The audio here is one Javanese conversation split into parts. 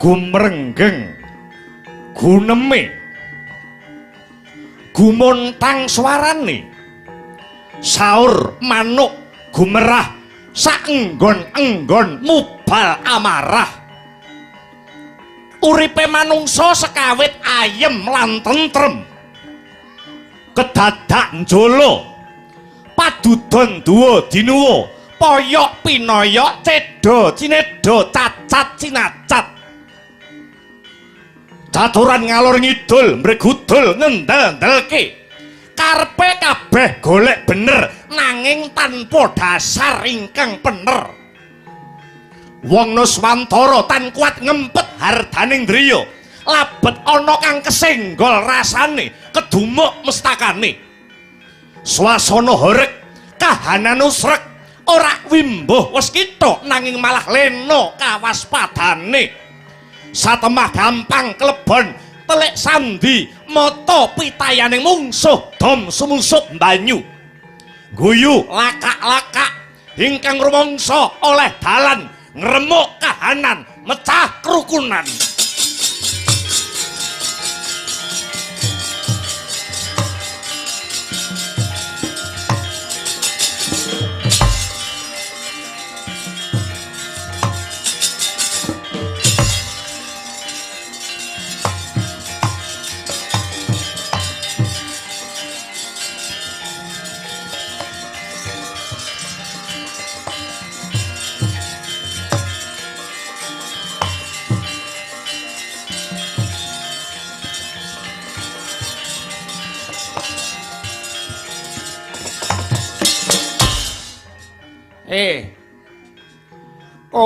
gumrenggeng guneme gumontang swarane saur manuk gumerah saenggon-enggon mubal amarah uripe manungsa sekawit ayem lan tentrem kedadak njolo padudon duwa dinuwa poyok pinoyok cedo cinedo cacat cinacat caturan ngalor ngidul mregudul ngendel-ndelke karepe kabeh golek bener nanging tanpa dasar ingkang bener wong Nuswantara tan kuat ngempet hardaning driya labet ana kang kesenggol rasane kedumuk mestakane swasana horeg kahanan usrek ora wimbuh wis kita nanging malah lena kawaspadane satemah gampang klebon telik sandi mata pitayaning mungsuh dom sumusup banyu guyu lakak-lakak ingkang rumangsa oleh dalan ngremuk kahanan mecah kerukunan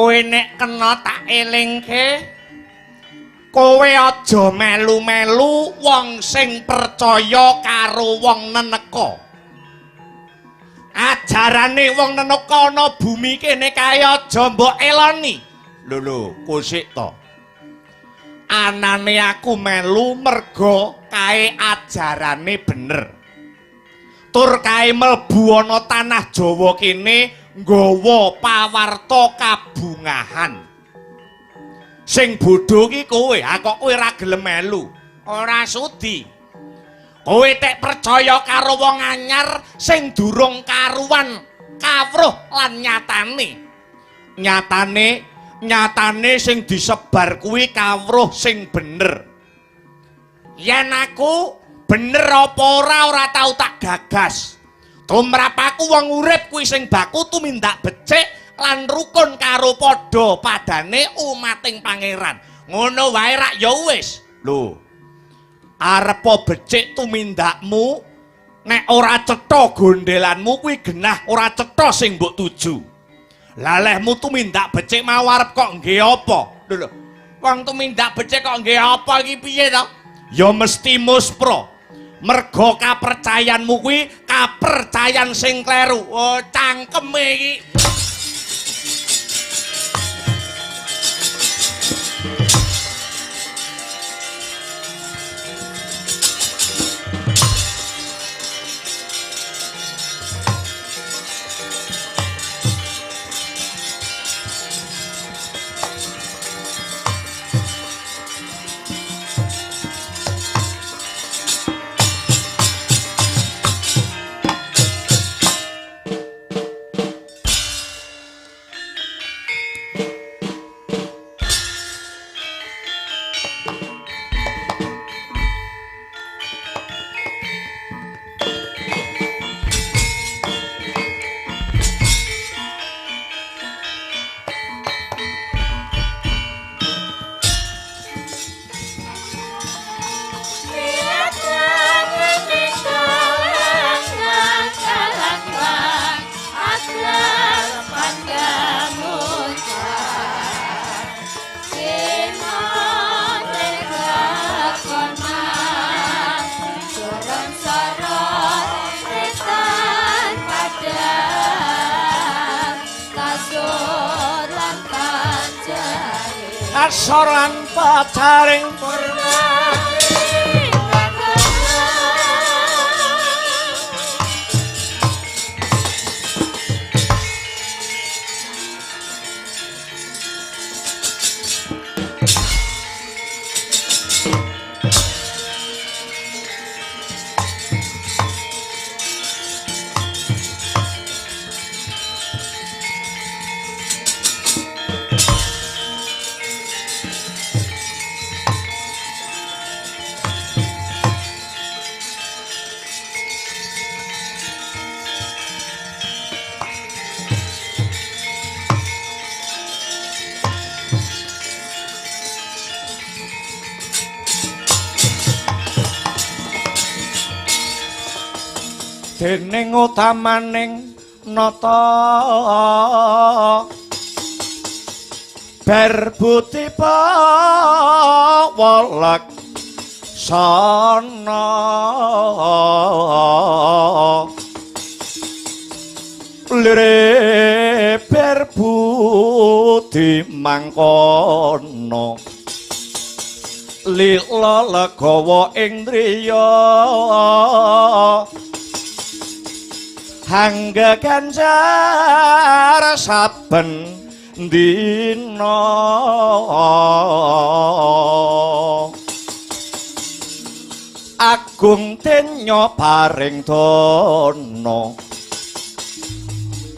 kowe nek kena tak elingke kowe aja melu-melu wong sing percaya karo wong neneka ajarane wong neneka ana bumi kene kae aja mbok eloni lho kusik to anane aku melu merga kae ajarane bener tur kae mlebu ana tanah Jawa kene nggawa pawarta kabungahan sing bodho ki kowe kok kowe ora gelem melu ora sudi kowe tek percaya karo wong anyar sing durung karuan kawruh lan nyatane sing disebar kuwi kawruh sing bener yen aku bener apa ora tau tak gagas tumrap aku wong urip kuwi sing baku tumindak becik lan rukun karo padha padane umating pangeran ngono wae rak ya wis lho arep becik tumindakmu nek ora cetha gondelanmu kuwi genah ora cetha sing mbok tuju lalehmu tumindak becik mau arep kok nggih apa lho wong tumindak becik kok nggih apa iki piye to ya mesti muspra mergo kapercayanmu kuwi kapercayan sing kleru oh cangkeme iki soran pacaring dening utamaning nata berbuti pawalak sana lire berbuti mangkono lila legawa ing driya hangga ganjar saben dina agung tenya paring dana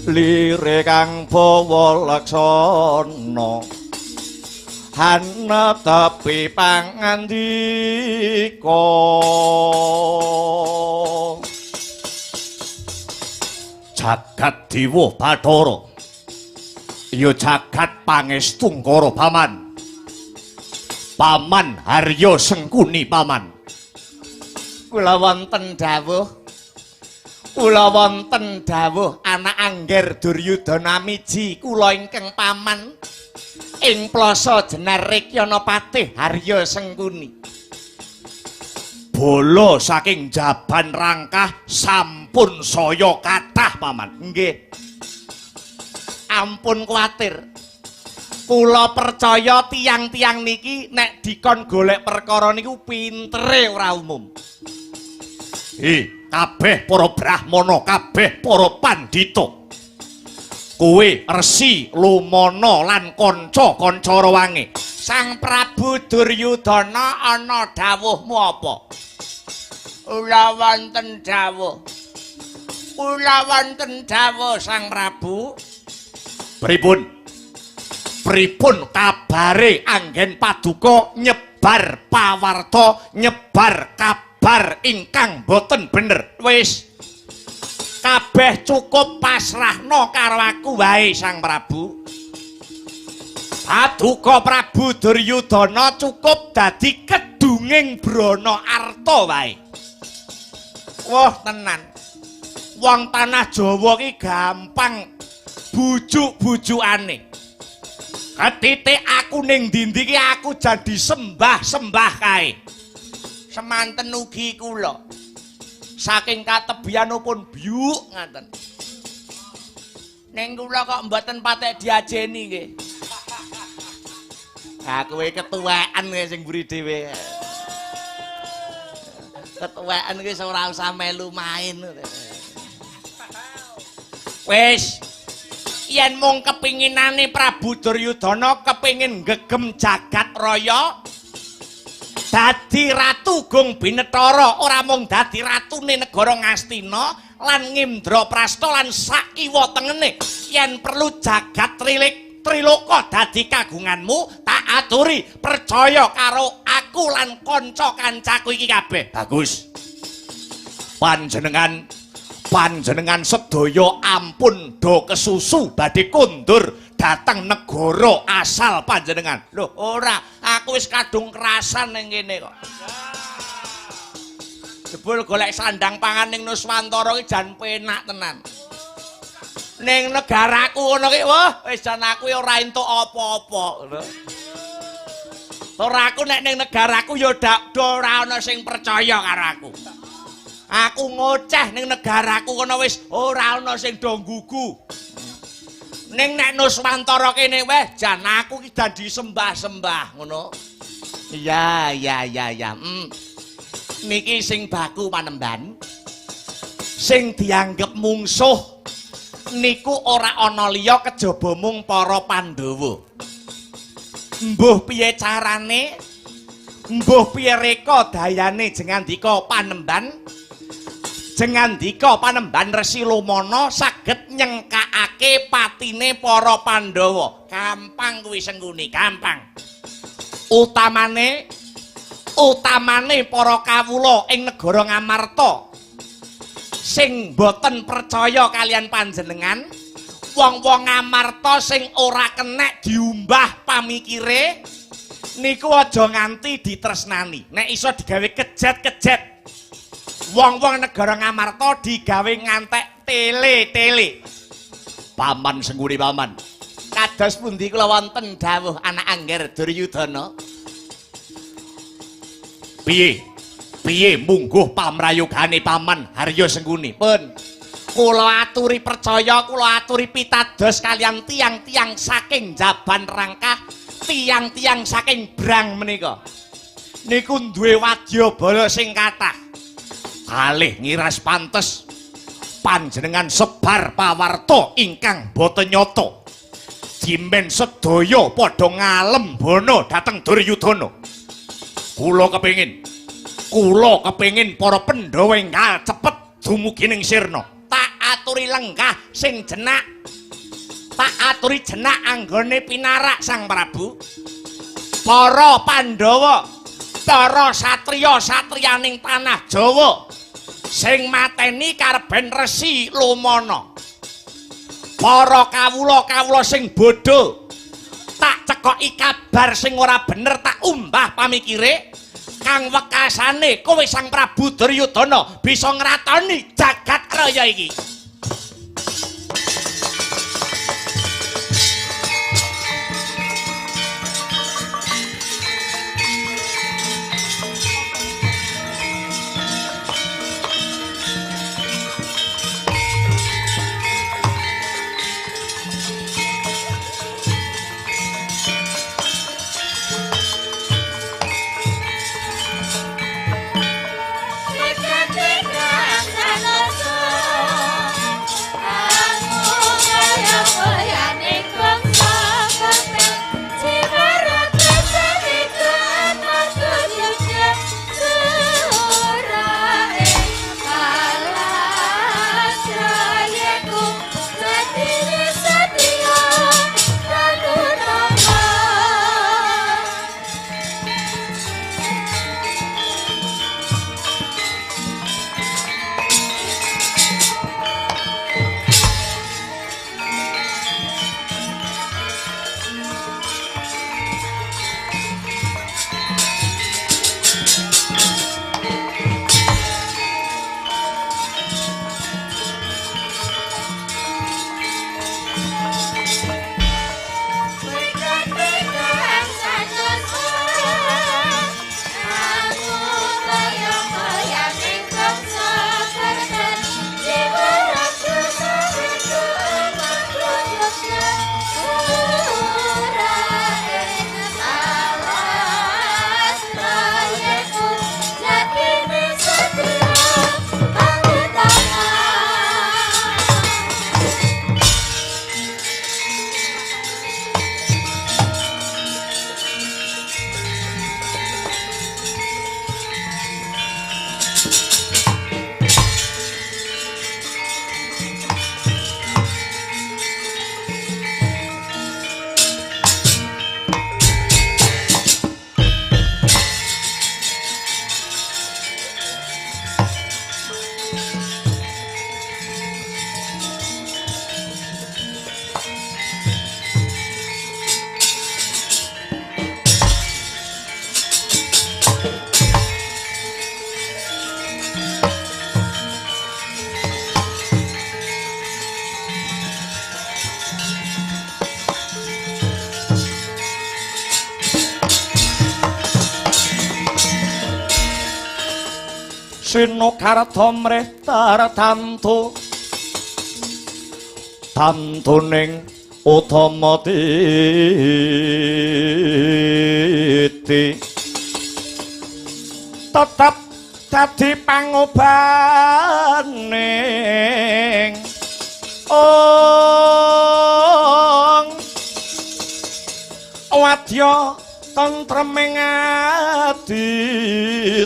lire kang bawa laksana hanetepi pangandika jagat dewa Bathara ya jagat pangestungkara paman paman Harya Sengkuni paman kula wonten dawuh anak Angger Duryudana miji kula ingkang paman ing plasa Jenar Rekyana Patih Harya Sengkuni bola saking Jaban Rangkah sampun saya kathah paman nggih ampun kuwatir kula percaya tiang-tiang niki nek dikon golek perkara niku pintere ora umum kabeh para brahmana kabeh para pandhita kowe Resi Lumana lan kanca-kanca Rawange Sang Prabu Duryudana ana dawuhmu apa kula wonten dawuh Sang Prabu pripun kabare anggen paduka nyebar pawarta nyebar kabar ingkang boten bener wis kabeh cukup pasrahno karo aku wae Sang Prabu paduka Prabu Duryudana cukup dadi kedunging brana arta wae wah tenan wong tanah Jawa ki gampang bujuk-bujukane ketitik aku ning ndi ki aku jadi sembah-sembah kae semanten ugi kula saking katebianipun biuk ngaten ning kula kok mboten patek diajeni nggih ha kowe ketuwekan sing mburi dhewe ketuwekan iki ora usah melu main wis yen mung kepinginane Prabu Duryudana kepingin gegem jagat raya dadi ratu Gung Binetara ora mung dadi ratune negara Ngastina lan Ngindraprasta lan sak kiwa tengene yen perlu jagat triloka dadi kagunganmu tak aturi percaya karo aku lan kanca-kancaku iki kabeh bagus panjenengan sedaya ampun do kesusu badhe kondur dateng negara asal panjenengan lho ora aku wis kadung kerasan ning kene kok jebul golek sandang pangan ning Nuswantara iki jan penak tenan ning negaraku ngono ki wah wis jan aku ora entuk apa-apa lho ora aku nek ning negaraku ya ora ana sing percaya karo aku aku ngoceh ning negaraku kono wis ora ana sing do nggugu ning nek Nuswantara kene weh jan aku ki dadi sembah-sembah ngono iya niki sing baku Panembahan sing dianggep mungsuh niku ora ana liya kejaba mung para Pandhawa mbuh piye carane mbuh piye reka dayane jengandika Panembahan Resi Lumana saged nyengkakake patine para Pandhawa gampang kuwi Sengkuni gampang utamane para kawula ing negara Ngamarta sing boten percaya kalian panjenengan wong-wong Ngamarta sing ora kenek diumbah pamikire niku aja nganti ditresnani nek iso digawe kejet-kejet Wong-wong negara Ngamarta digawe ngantek tele-tele. Paman Sengkuni paman. Kados pundi kula wonten dawuh anak Angger Duryudana? Piye? Piye mungguh pamrayogane paman Harya Sengkuni? Pun. Kula aturi percaya, kula aturi pitados kalian tiang-tiang saking Jaban Rangkah, tiang-tiang saking Brang menika. Niku duwe wadyabala sing kathah. Kalih ngiras pantes panjenengan sebar pawarta ingkang boten nyata. Jimen sedaya padha ngalem bono dhateng Duryudana. Kula kepengin para Pandhawa enggal cepet dumugi ning sirna. Tak aturi lenggah sing jenak. Tak aturi jenak anggone pinarak Sang Prabu. Para Pandhawa, para satriya-satriyaning tanah Jawa sing mateni karben Resi Lumana. Para kawula-kawula sing bodho tak cekoki kabar sing ora bener, tak umbah pamikire kang wekasane kowe Sang Prabu Duryudana bisa ngratoni jagat raya iki. Sinokarta mrehtar tantu tantuning utama titi tetep dadi pangobaning wadya tentreming ati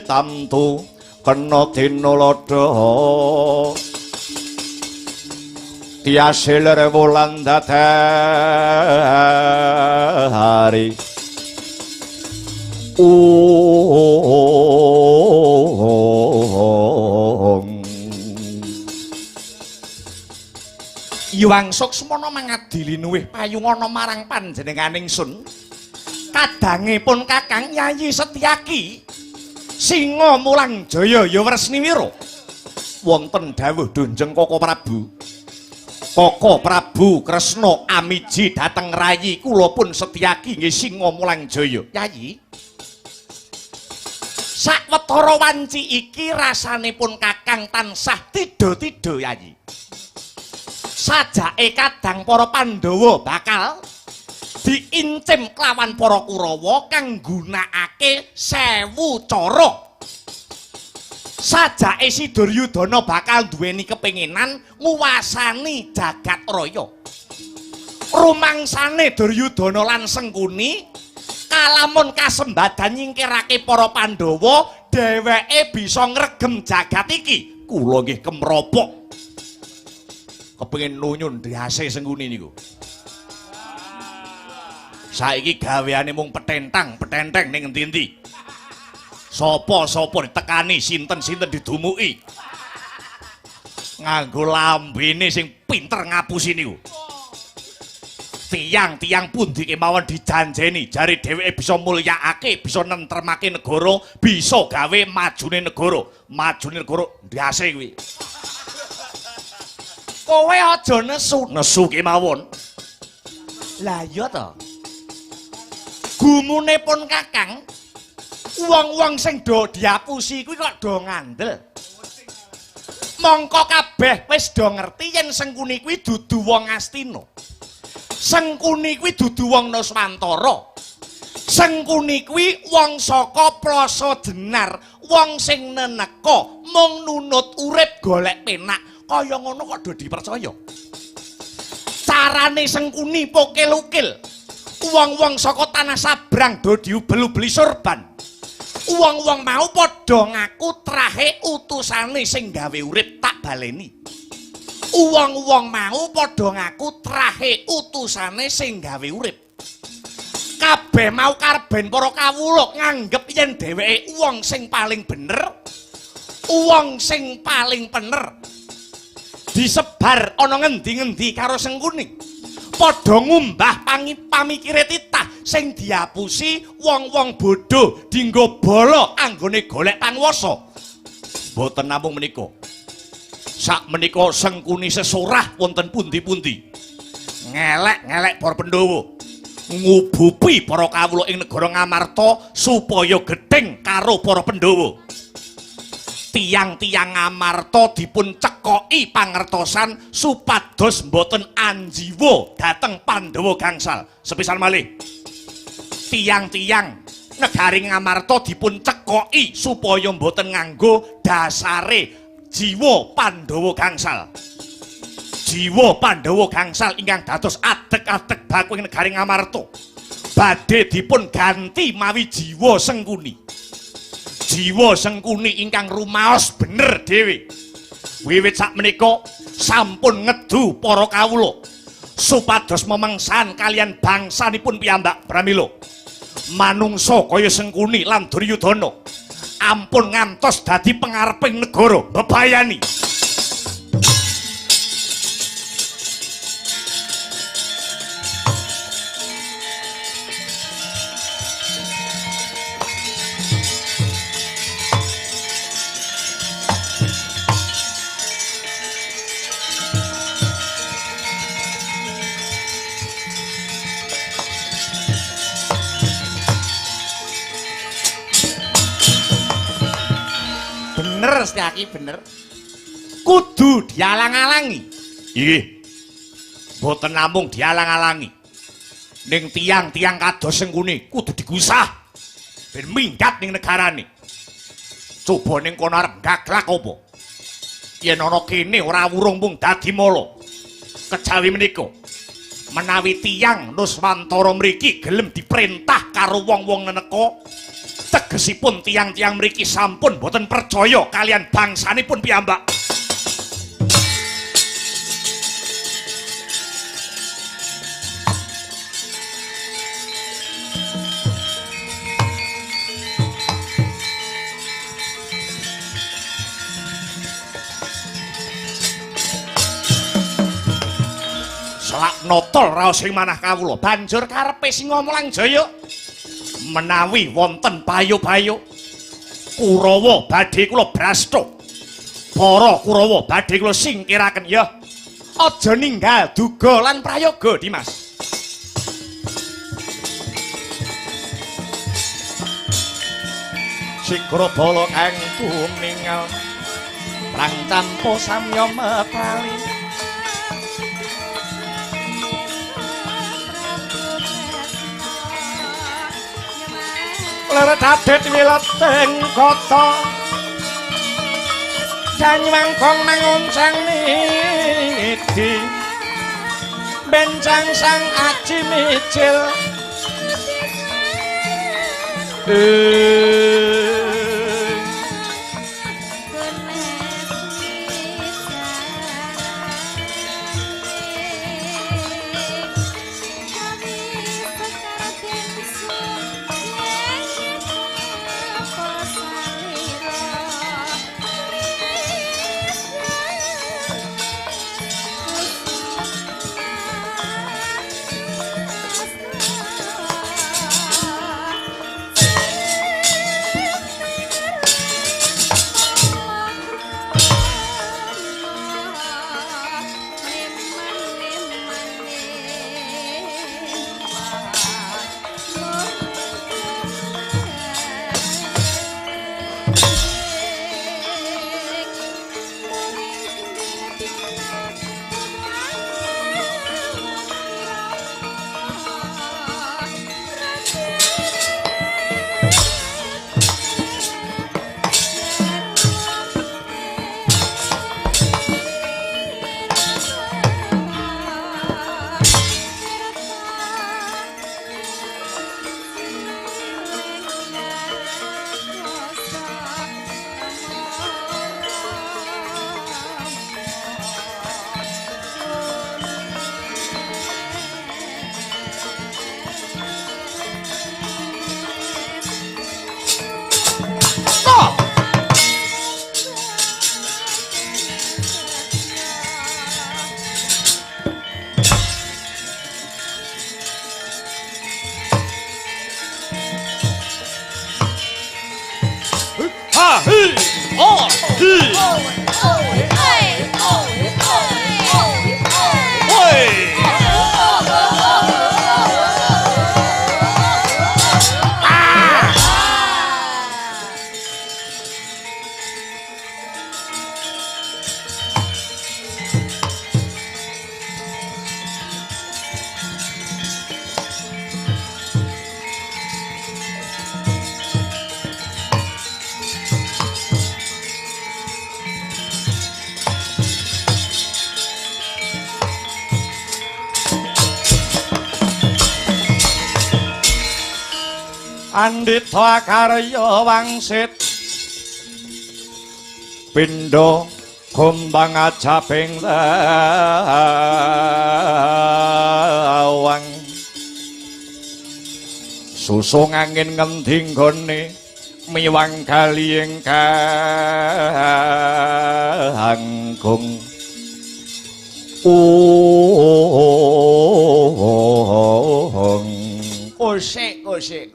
tamtu kena dinulada tiasil rewulan dadari Hyang Suksmana mangadili nuwih payungana marang panjenenganing sun kadangipun Kakang Yayi Setyaki Singa Mulang Jaya ya Wresniwira. Wonten dawuh Dunjeng Koko Prabu. Koko Prabu Kresna amiji dhateng rayi kula pun setyaki nggih Singa Mulang Jaya. Yayi. Sawetara wanci iki rasanipun Kakang tansah tida-tida Yayi. Sajake kadang para Pandhawa bakal diincim kelawan para Kurawa kang gunakake 1000 cara. Sajake si Duryudana bakal duweni kepenginan nguwasani jagat raya. Rumangsane Duryudana lan Sengkuni kalamun kasembadan nyingkirake para Pandhawa, dheweke bisa ngregem jagat iki. Kula nggih kemropok. Kepengin nunyun ndase Sengkuni niku. Saiki gaweane mung petentang-petenteng ning endi-endi. Sapa-sapa ditekani, sinten-sinten didumuki. Nganggo lambene sing pinter ngapusi niku. Tiang-tiang pundi kemawon dijanjeni jare dheweke bisa mulyakake, bisa nentremake negara, bisa gawe majune negara. Majune negara ndase kuwi. Kowe aja nesu kemawon. Lah iya to. Gumunipun Kakang, wong-wong sing do diapusi kuwi kok do ngandel. Mongko kabeh wis do ngerti yen Sengkuni kuwi dudu wong Astina. Sengkuni kuwi dudu wong Nuswantara. Sengkuni kuwi wong saka Plasa Jenar, wong sing neneka mung nunut urip golek penak. Kaya ngono kok do dipercaya. Carane Sengkuni pokil-ukil. Wong-wong saka tanah sabrang do diubel-ubeli sorban. Wong-wong mau padha ngaku trahe utusane sing gawe urip tak baleni. Wong-wong mau padha ngaku trahe utusane sing gawe urip. Kabeh mau karben para kawula nganggep yen dheweke wong sing paling bener. Wong sing paling bener. Disebar ana ngendi-ngendi karo Sengkuni. Padha ngumbah pamikire titah sing diapusi wong-wong bodho dienggo bala anggone golek panguwasa. Mboten namung menika. Sak menika Sengkuni sesorah wonten pundi-pundi. Ngelek-ngelek para Pandhawa. Ngubupi para kawula ing negara Ngamarta supaya gedeng karo para Pandhawa. Tiang-tiang Ngamarta dipun cekoki pangertosan supados mboten anjiwa dhateng Pandhawa gangsal. Sepisan malih tiang-tiang negari Ngamarta dipun cekoki supaya mboten nganggo dasare jiwa Pandhawa gangsal. Jiwa Pandhawa gangsal ingkang dados adeg-adeg baku ing negari Ngamarta badhe dipun ganti mawi jiwa Sengkuni. Jiwa Sengkuni ingkang rumaos bener dhewe. Wiwit sakmenika sampun ngedu para kawula supados memengsan kalian bangsanipun piyambak pramila. Manungsa kaya Sengkuni lan Duryudana ampun ngantos dadi pangareping negara bebayani. Bener Setyaki, bener. Kudu dialang-alangi. Nggih. Mboten namung dialang-alangi. Ning tiang-tiang kados Sengkuni kudu digusah ben minggat ning negarane. Coba ning kono arep gaglak apa? Yen ana kene ora wurung mung dadi mala. Kejawi menika menawi tiang Nuswantara mriki gelem diperintah karo wong-wong neneka, tegesipun tiang-tiang mriki sampun boten percaya kalian bangsanipun piyambak. Selak notol raos ing manah kawula banjur karepe Singa Mulang Jaya menawi wonten payo-payo Kurawa badhe kula brasta. Para Kurawa badhe kula singkiraken ya. Aja ninggal duga lan prayoga Dimas. Sikra bala kang tumingal prang tanpa samya mekali. Leret adet wileteng kota Janyuwangkong nanguncang nidi bencang sang aji micil Andita karya wangsit pindha gombang ajabing lawang susung angin ngending gone miwang kali ingkang Kosek.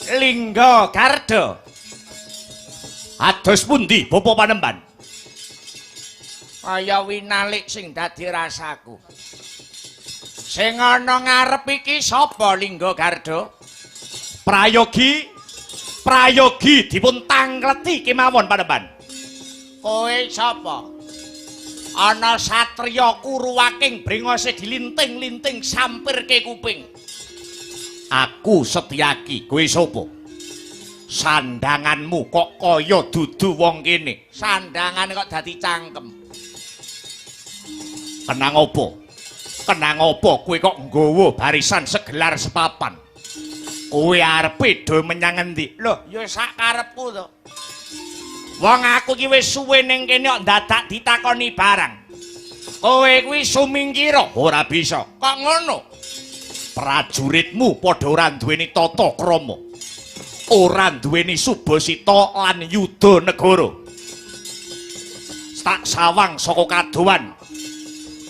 Lingga Garda. Ados pundi Bapa Panembahan? Kaya winalik sing dadi rasaku. Sing ana ngarep iki sapa Lingga Garda? Prayogi dipun tangleti kemawon Panembahan. Kowe sapa? Ana satriya Kuruwaking brengose dilinting-linting sampirke kuping. Aku Setyaki, kowe sapa? Sandanganmu kok kaya dudu wong kene. Sandangan kok dadi cangkem. Kenang apa? Kowe kok nggawa barisan segelar sepapan? Kowe arepe do menyang endi? Lho, ya sak karepku to. Wong aku iki wis suwe ning kene kok dadak ditakoni barang. Kowe kuwi sumingkira ora bisa. Kok ngono? Prajuritmu padha ora duweni tata krama. Ora duweni subasita lan yuda negara. Tak sawang saka kadowan.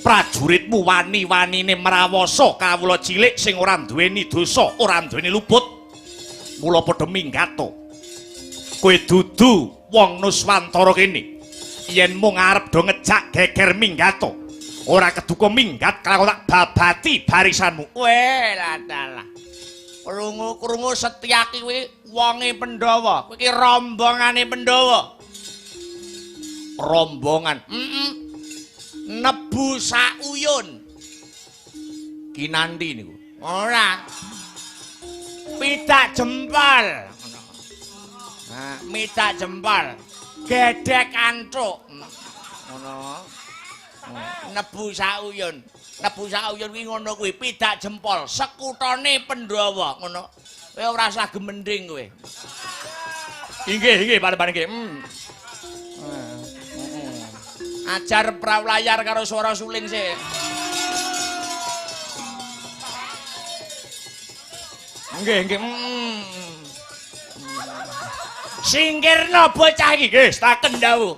Prajuritmu wani-wanine mrawasa kawula cilik sing ora duweni dosa, ora duweni luput. Mula padha minggato. kowe dudu wong Nuswantara kene. Yen mung arep do ngejak geger minggat to. Ora keduka minggat kalau tak babati barisanmu. Weh, ladalah. Krungu-krungu Setyaki kuwi wonge Pandhawa. Kuwi rombongane Pandhawa. Rombongan. Nebu sauyun. Kinanti niku. Ora. Pidak jempol. Nah, midak jempol. Gedhek antuk. Ngono. Nebu sauyun. Nebu sauyun kuwi ngono kuwi pidak jempol, sekutane Pandhawa ngono. Kowe ora usah gemending kowe. Inggih, Pak nggih. Ajar prawlayar karo swara suling sih. Nggih. Singkirna bocah iki, nggih, staken dawuh.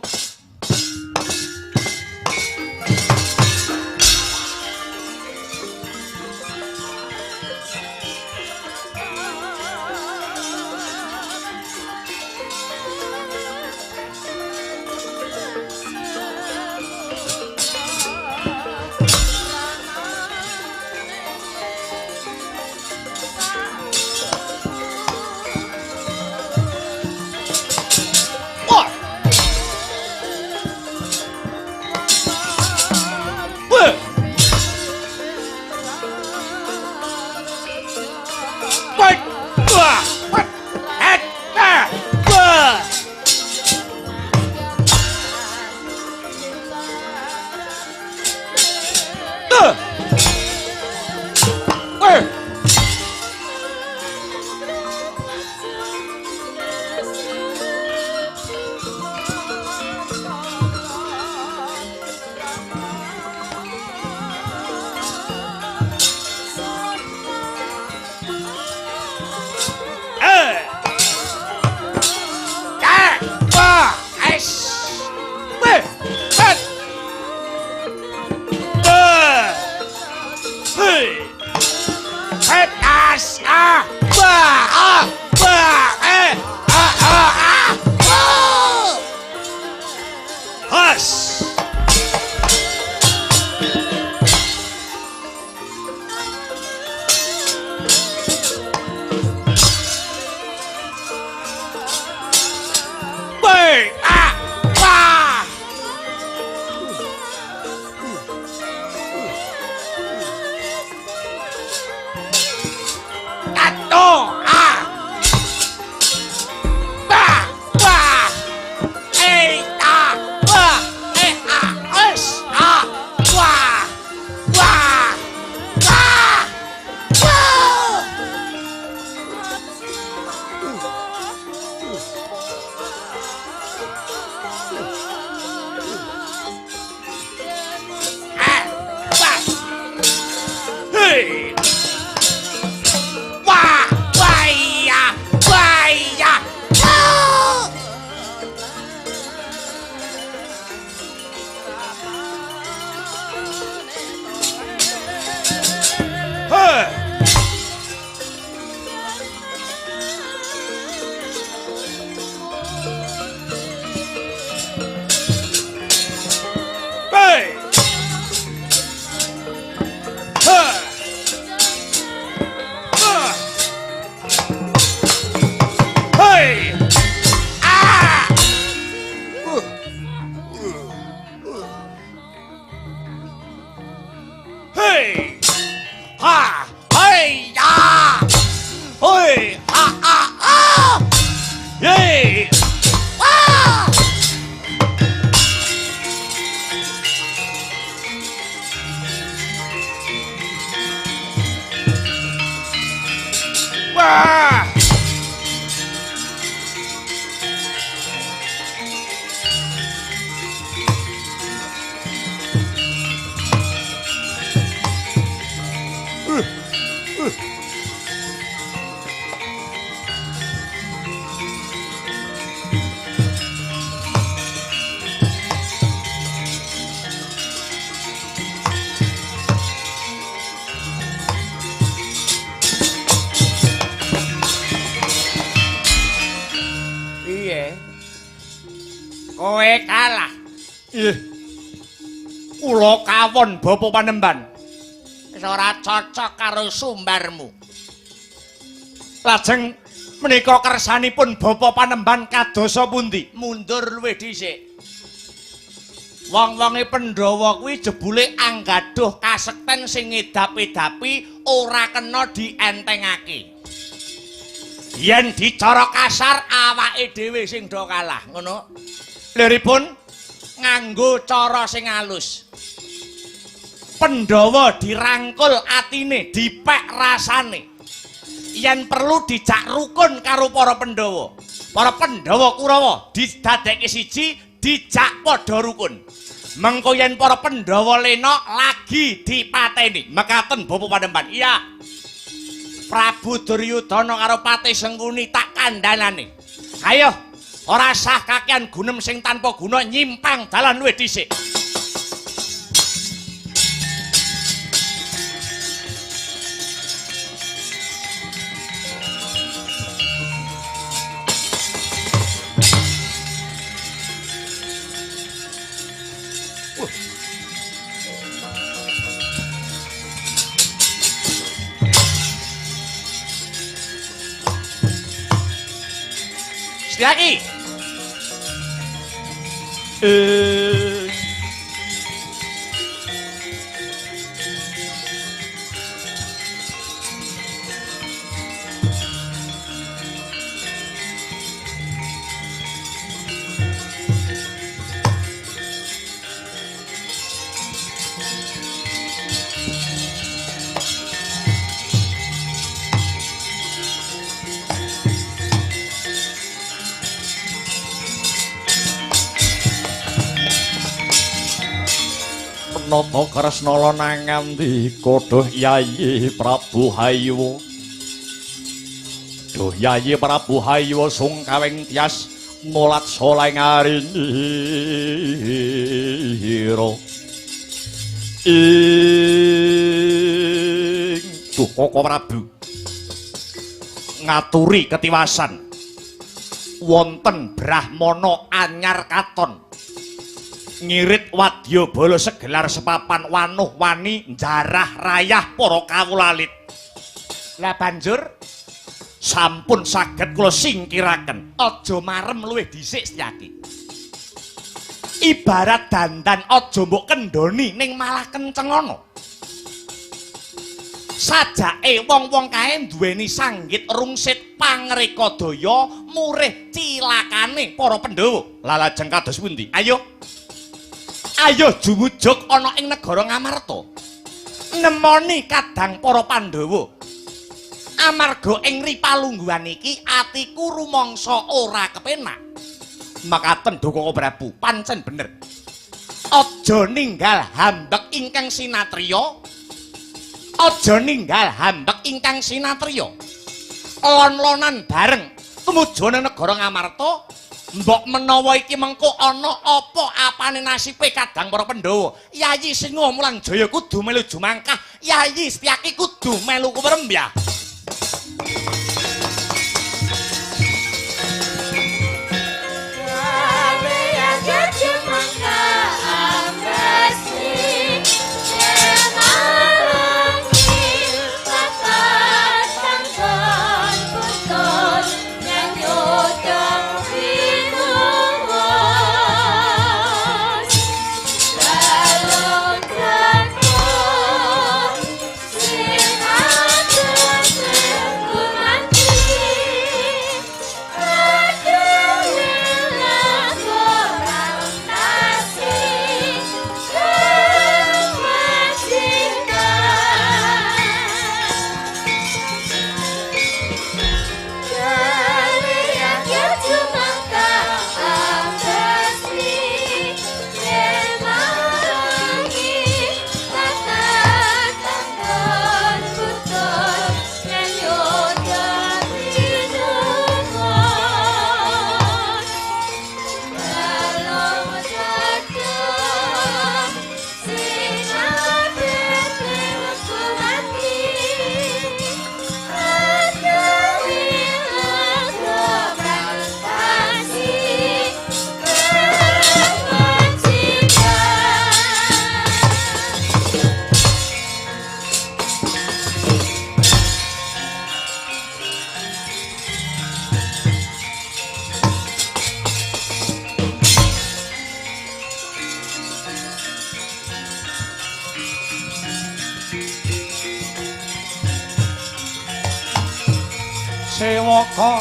Kowe kalah. Ih. Kula kawon Bapa Panembahan. Wis ora cocok karo sumbarmu. Lajeng menika kersanipun Bapa Panembahan kadosa pundi? Mundur luwih dhisik. Wong-wonge Pandhawa kuwi jebule anggaduh kasekten sing ngedap-edapi ora kena dientengake. Yen dicara kasar awake dhewe sing do kalah, ngono. Liripun Nganggo cara sing halus. Pandhawa dirangkul atine, dipek rasane. Yen perlu dijak rukun karo para Pandhawa. Para Pandhawa Kurawa didadekke siji, dijak padha rukun. Mengko yen para Pandhawa lena lagi dipateni. Mekaten Bapa Panembahan. Iya. Prabu Duryudana karo Patih Sengkuni tak kandhanane. Ayo, ora sah kakean gunem sing tanpa guna nyimpang dalan luwih dhisik. Setyaki. Nata Kresna nangandi kodoh Yayi Prabu Haywa. Duh Yayi Prabu Haywa sungkawing tias mulat soleng arinira. Duh Koko Prabu ngaturi ketiwasan wonten Brahmana anyar katon. Ngirit wadya bala segelar sepapan wanuh wani njarah rayah para kawulalit. Lah banjur sampun saged kula singkiraken, aja marem luwih dhisik Setyaki. Ibarat dandan aja mbok kendhoni ning malah kenceng ana. Sajake wong-wong kae duweni sanggit rungsit pangreka daya murih cilakane para Pandhawa. Lah lajeng kados pundi? Ayo jumujuk ana ing negara Ngamarta. Nemoni kadang para Pandhawa. Amarga ing ripalungguhan iki atiku rumangsa ora kepenak. Makaten Dukaka Prabu, pancen bener. Aja ninggal hambek ingkang sinatriya. Aja ninggal hambek ingkang sinatriya. Lon-lonan bareng tumuju negara Ngamarta. Mbok menawa iki mengko ana apa apane nasibe kadang para Pandhawa. Yayi Singa Mulang Jaya kudu melu jumangkah, Yayi Setyaki kudu melu kumrembyah. sewaka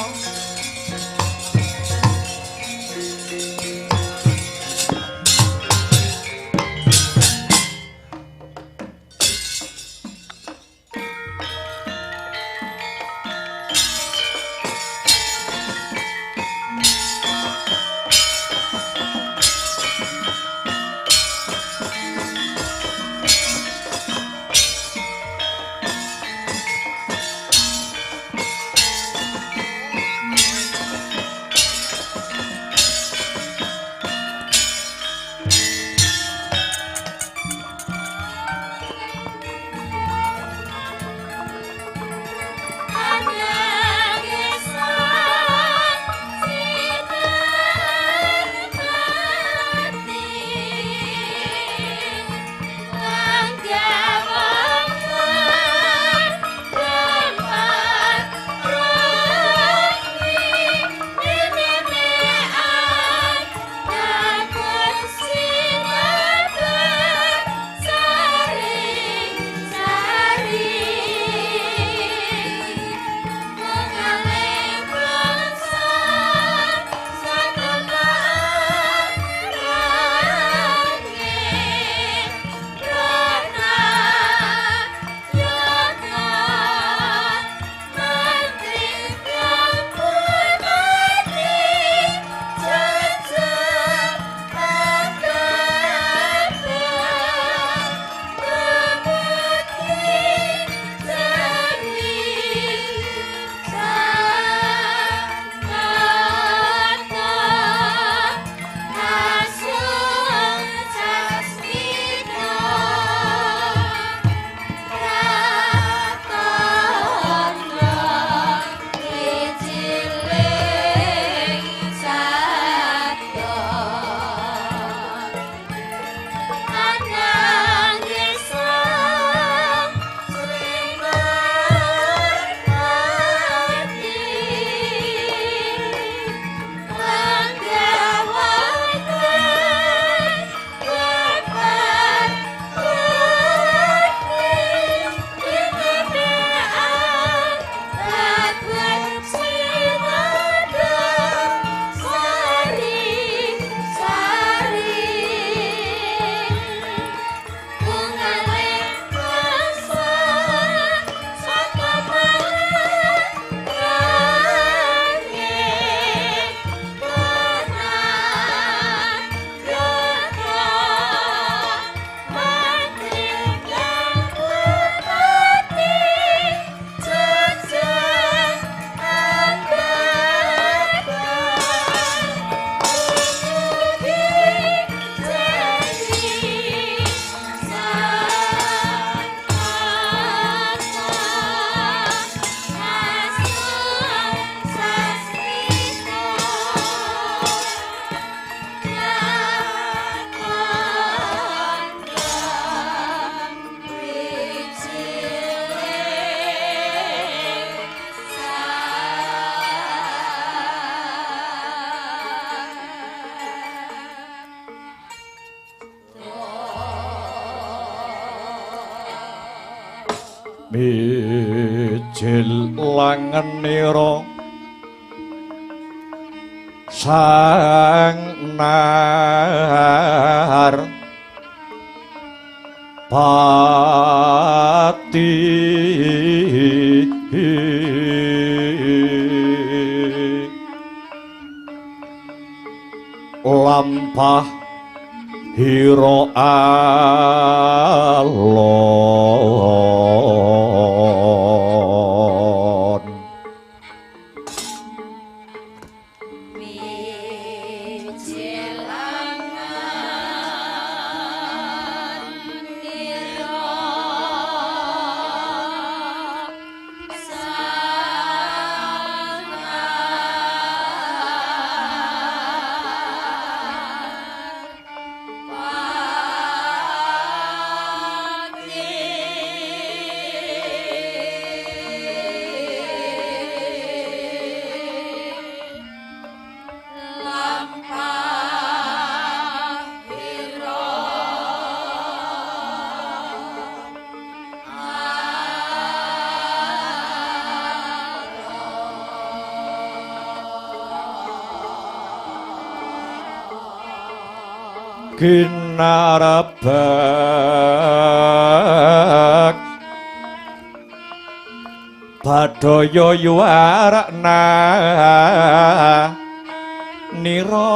mijil langenira sang nar pati lampah hiro alon ginarabak badaya yuwarna nira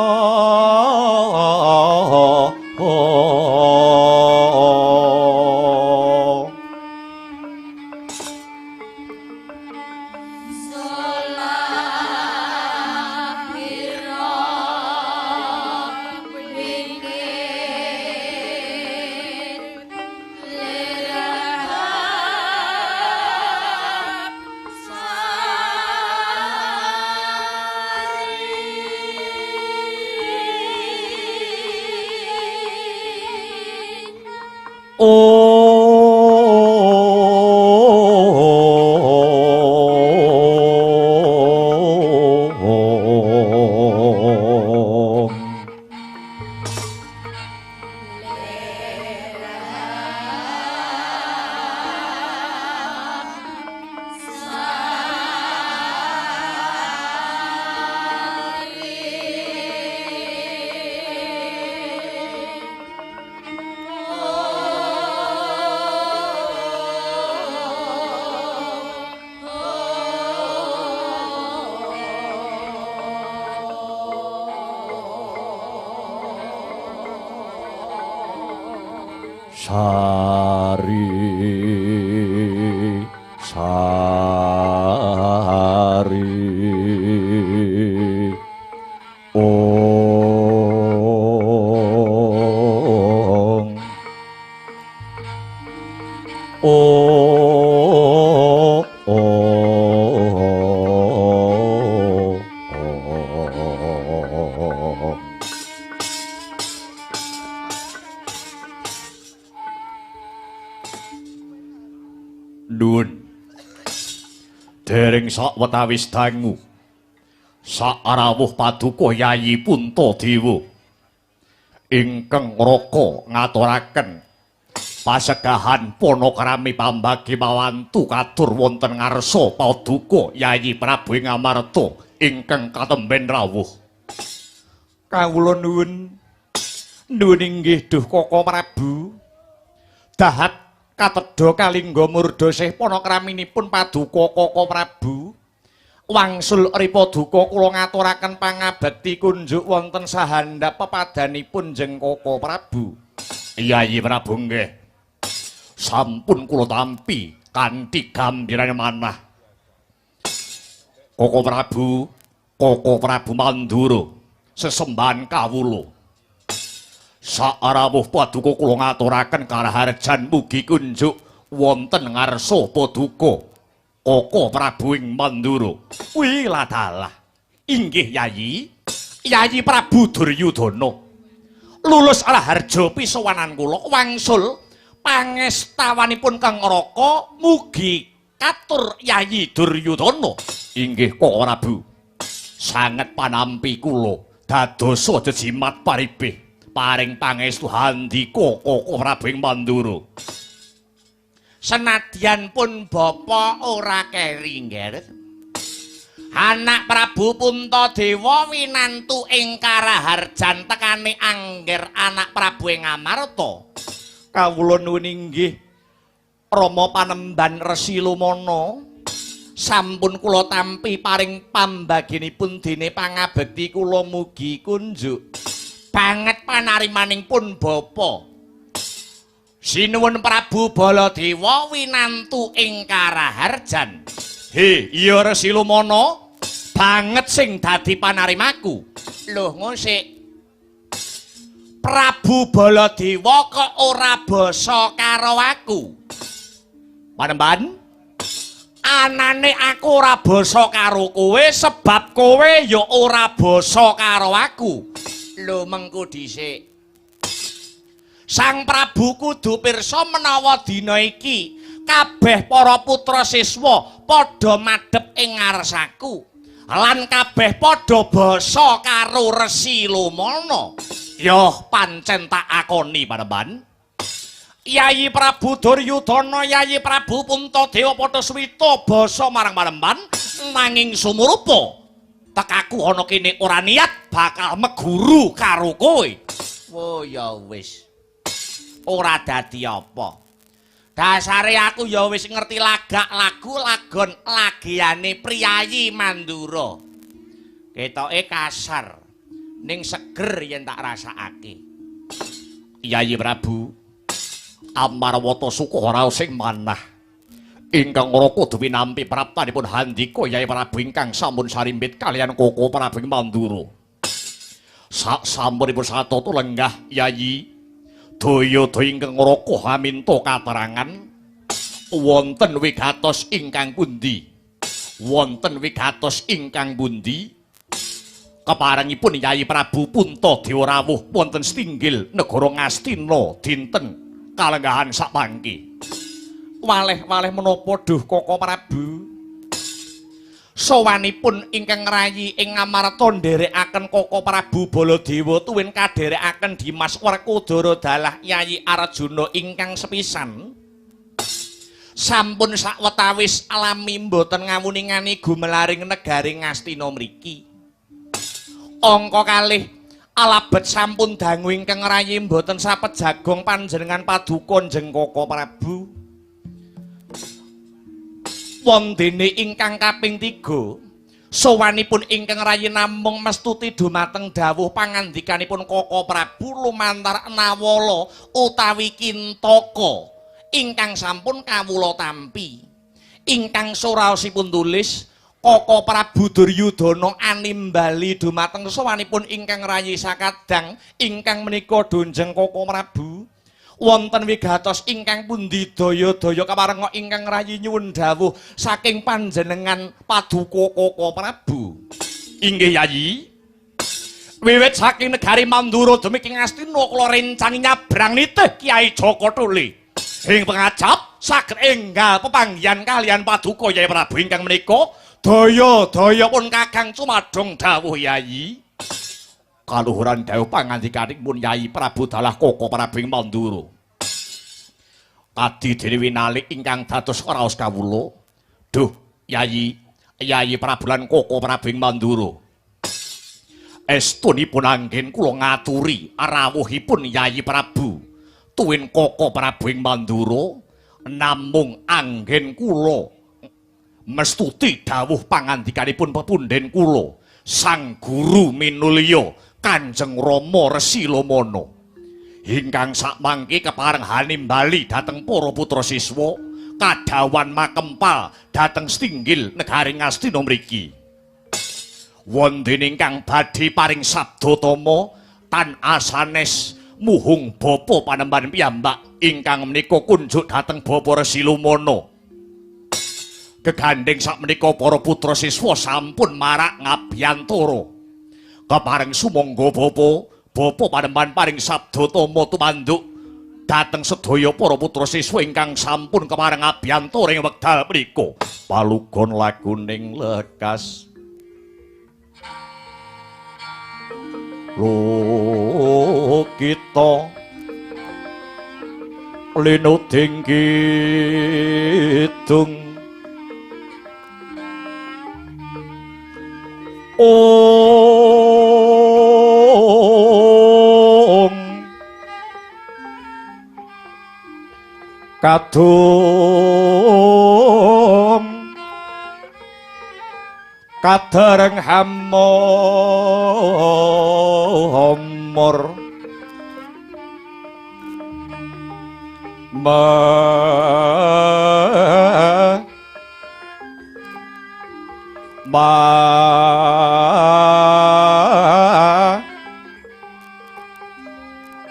sakwetawis dangu sarawuh paduka Yayi Puntadewa ingkang raka ngaturaken pasegahan panakrami pambagi mawantu katur wonten ngarsa paduka Yayi Prabu Ngamarta ingkang katemben rawuh. Kawula nuwun inggih Duh Koko Prabu dahat katedha kalingga murda sih panakraminipun paduka Koko Prabu wangsul ripa duka kula ngaturaken pangabekti kunjuk wonten sahandhap pepadanipun jeng Koko Prabu. Yayi Prabu nggih sampun kula tampi kanthi gambirane manah. Koko Prabu Mandura sesembahan kawula sarawuh paduka kula ngaturaken karaharjan mugi kunjuk wonten ngarsa paduka Koko Prabu ing Mandura. Wila dalah inggih Yayi Prabu Duryudana lulus alaharja pisowanan kula wangsul pangestawanipun Kang Raka mugi katur Yayi Duryudana. Inggih Koko Prabu sanget panampi kula dadosa jejimat paribih paring pangestu handika Koko Prabu ing Mandura. Senadyan pun bapa ora keri nggih. Anak Prabu Puntadewa winantu ing karaharjan tekane angger anak Prabu ing Ngamarta. Kawula nuwun inggih Rama Panemban Resi Lumana sampun kula tampi paring pambaginipun dene pangabekti kula mugi kunjuk banget panarimaning pun bapa. Sinuwun Prabu Baladewa winantu ing karaharjan. He, iya Resi Lumana, banget sing dadi panarimaku. Loh ngosik. Prabu Baladewa kok ora basa karo aku. Panemban, anane aku ora basa karo kowe sebab kowe ya ora basa karo aku. Lho mengko dhisik. Sang Prabu kudu pirsa menawa dina iki kabeh para putra siswa padha madhep ing ngarsaku lan kabeh padha basa karo Resi Lumana. Yoh pancen tak akoni Panemban. Yayi Prabu Duryudana, Yayi Prabu Puntadewa padha swita basa marang Panemban nanging sumurupa tekaku ana kene ora niat bakal meguru karo kowe. Oh ya wis. Ora dadi apa. Dasare aku ya wis ngerti lagak lagu lagon lagiane Priyayi Mandura. Ketoke kasar ning seger yen tak rasakake. Yayi Prabu, amarwata suka raos sing manah. Ingkang ora kudu winampi praptanipun handika Yayi Prabu ingkang sampun sarimbit kalian Koko Prabu Mandura. Sak sampunipun satata lenggah Yayi, daya-daya ingkang ngraka haminta katerangan wonten wigatos ingkang pundi? Wonten wigatos ingkang pundi? Keparengipun Yayi Prabu Puntadewa rawuh wonten Stinggil negara Ngastina dinten kalenggahan sapangki. Waleh-waleh menapa duh Koko Prabu? Sowanipun ingkang ngrayi ing ngamarta nderekaken Koko Prabu Baladewa tuwin kaderekaken Dimas Werkudara dalah Yayi Arjuna ingkang sepisan. Sampun sawetawis alami mboten ngawuningani gumelaring negari Ngastina mriki. Angka kalih alabet sampun dangu ingkang rayi mboten sapet jagong panjenengan paduka njeng Koko Prabu. Wondene ingkang kaping 3 sowanipun ingkang rayi namung mestuti dumateng dawuh pangandikanipun Koko Prabu lumantar Nawala utawi Kintaka ingkang sampun kawula tampi. Ingkang suraosipun tulis Koko Prabu Duryudana animbali dumateng sowanipun ingkang rayi sakadang ingkang menika donjeng Koko Prabu. Wonten wigatos ingkang pundi daya-daya kaparenga ingkang rayi nyuwun dawuh saking panjenengan paduka Koko Prabu. Inggih Yayi. Wiwit saking negari Mandura dumugi Ngastina kula rencani nyabrang nitih Kyai Jaka Tuli. Ing pangajap saged enggal pepanggihan kalian paduka Yayi Prabu ingkang menika. Daya-daya pun kakang cumadong dawuh Yayi. Kaluhuran dawuh pangandikanipun Yayi Prabu dalah Koko Prabu Mandura. Adi dene winalik ingkang dados raos kawula. Duh, Yayi Prabu lan Koko Prabu Mandura. Estunipun anggen kula ngaturi rawuhipun Yayi Prabu tuwin Koko Prabu Mandura namung anggen kula mestuti dawuh pangandikanipun pepunden kula Sang Guru Minulya Kanjeng Rama Resi Lamana ingkang sakmangke kepareng hanimbali dhateng para putra siswa kadawan makempal dhateng Stinggil negari Ngastina mriki. Wonten ingkang badhe paring sabda tama tan asanes muhung bapa panembahan piyambak ingkang menika kunjuk dhateng Bapa Resi Lamana. Gegandeng sakmenika para putra siswa sampun marak ngabiyantara. Kepareng sumangga Bapa panembahan paring sabda tama tumanduk dhateng sedaya para putra siswa ingkang sampun kepareng ngabiyantara ing wekdal menika. Palugon laguning lekas. Lo kita linuding kidung kadung kadereng hamor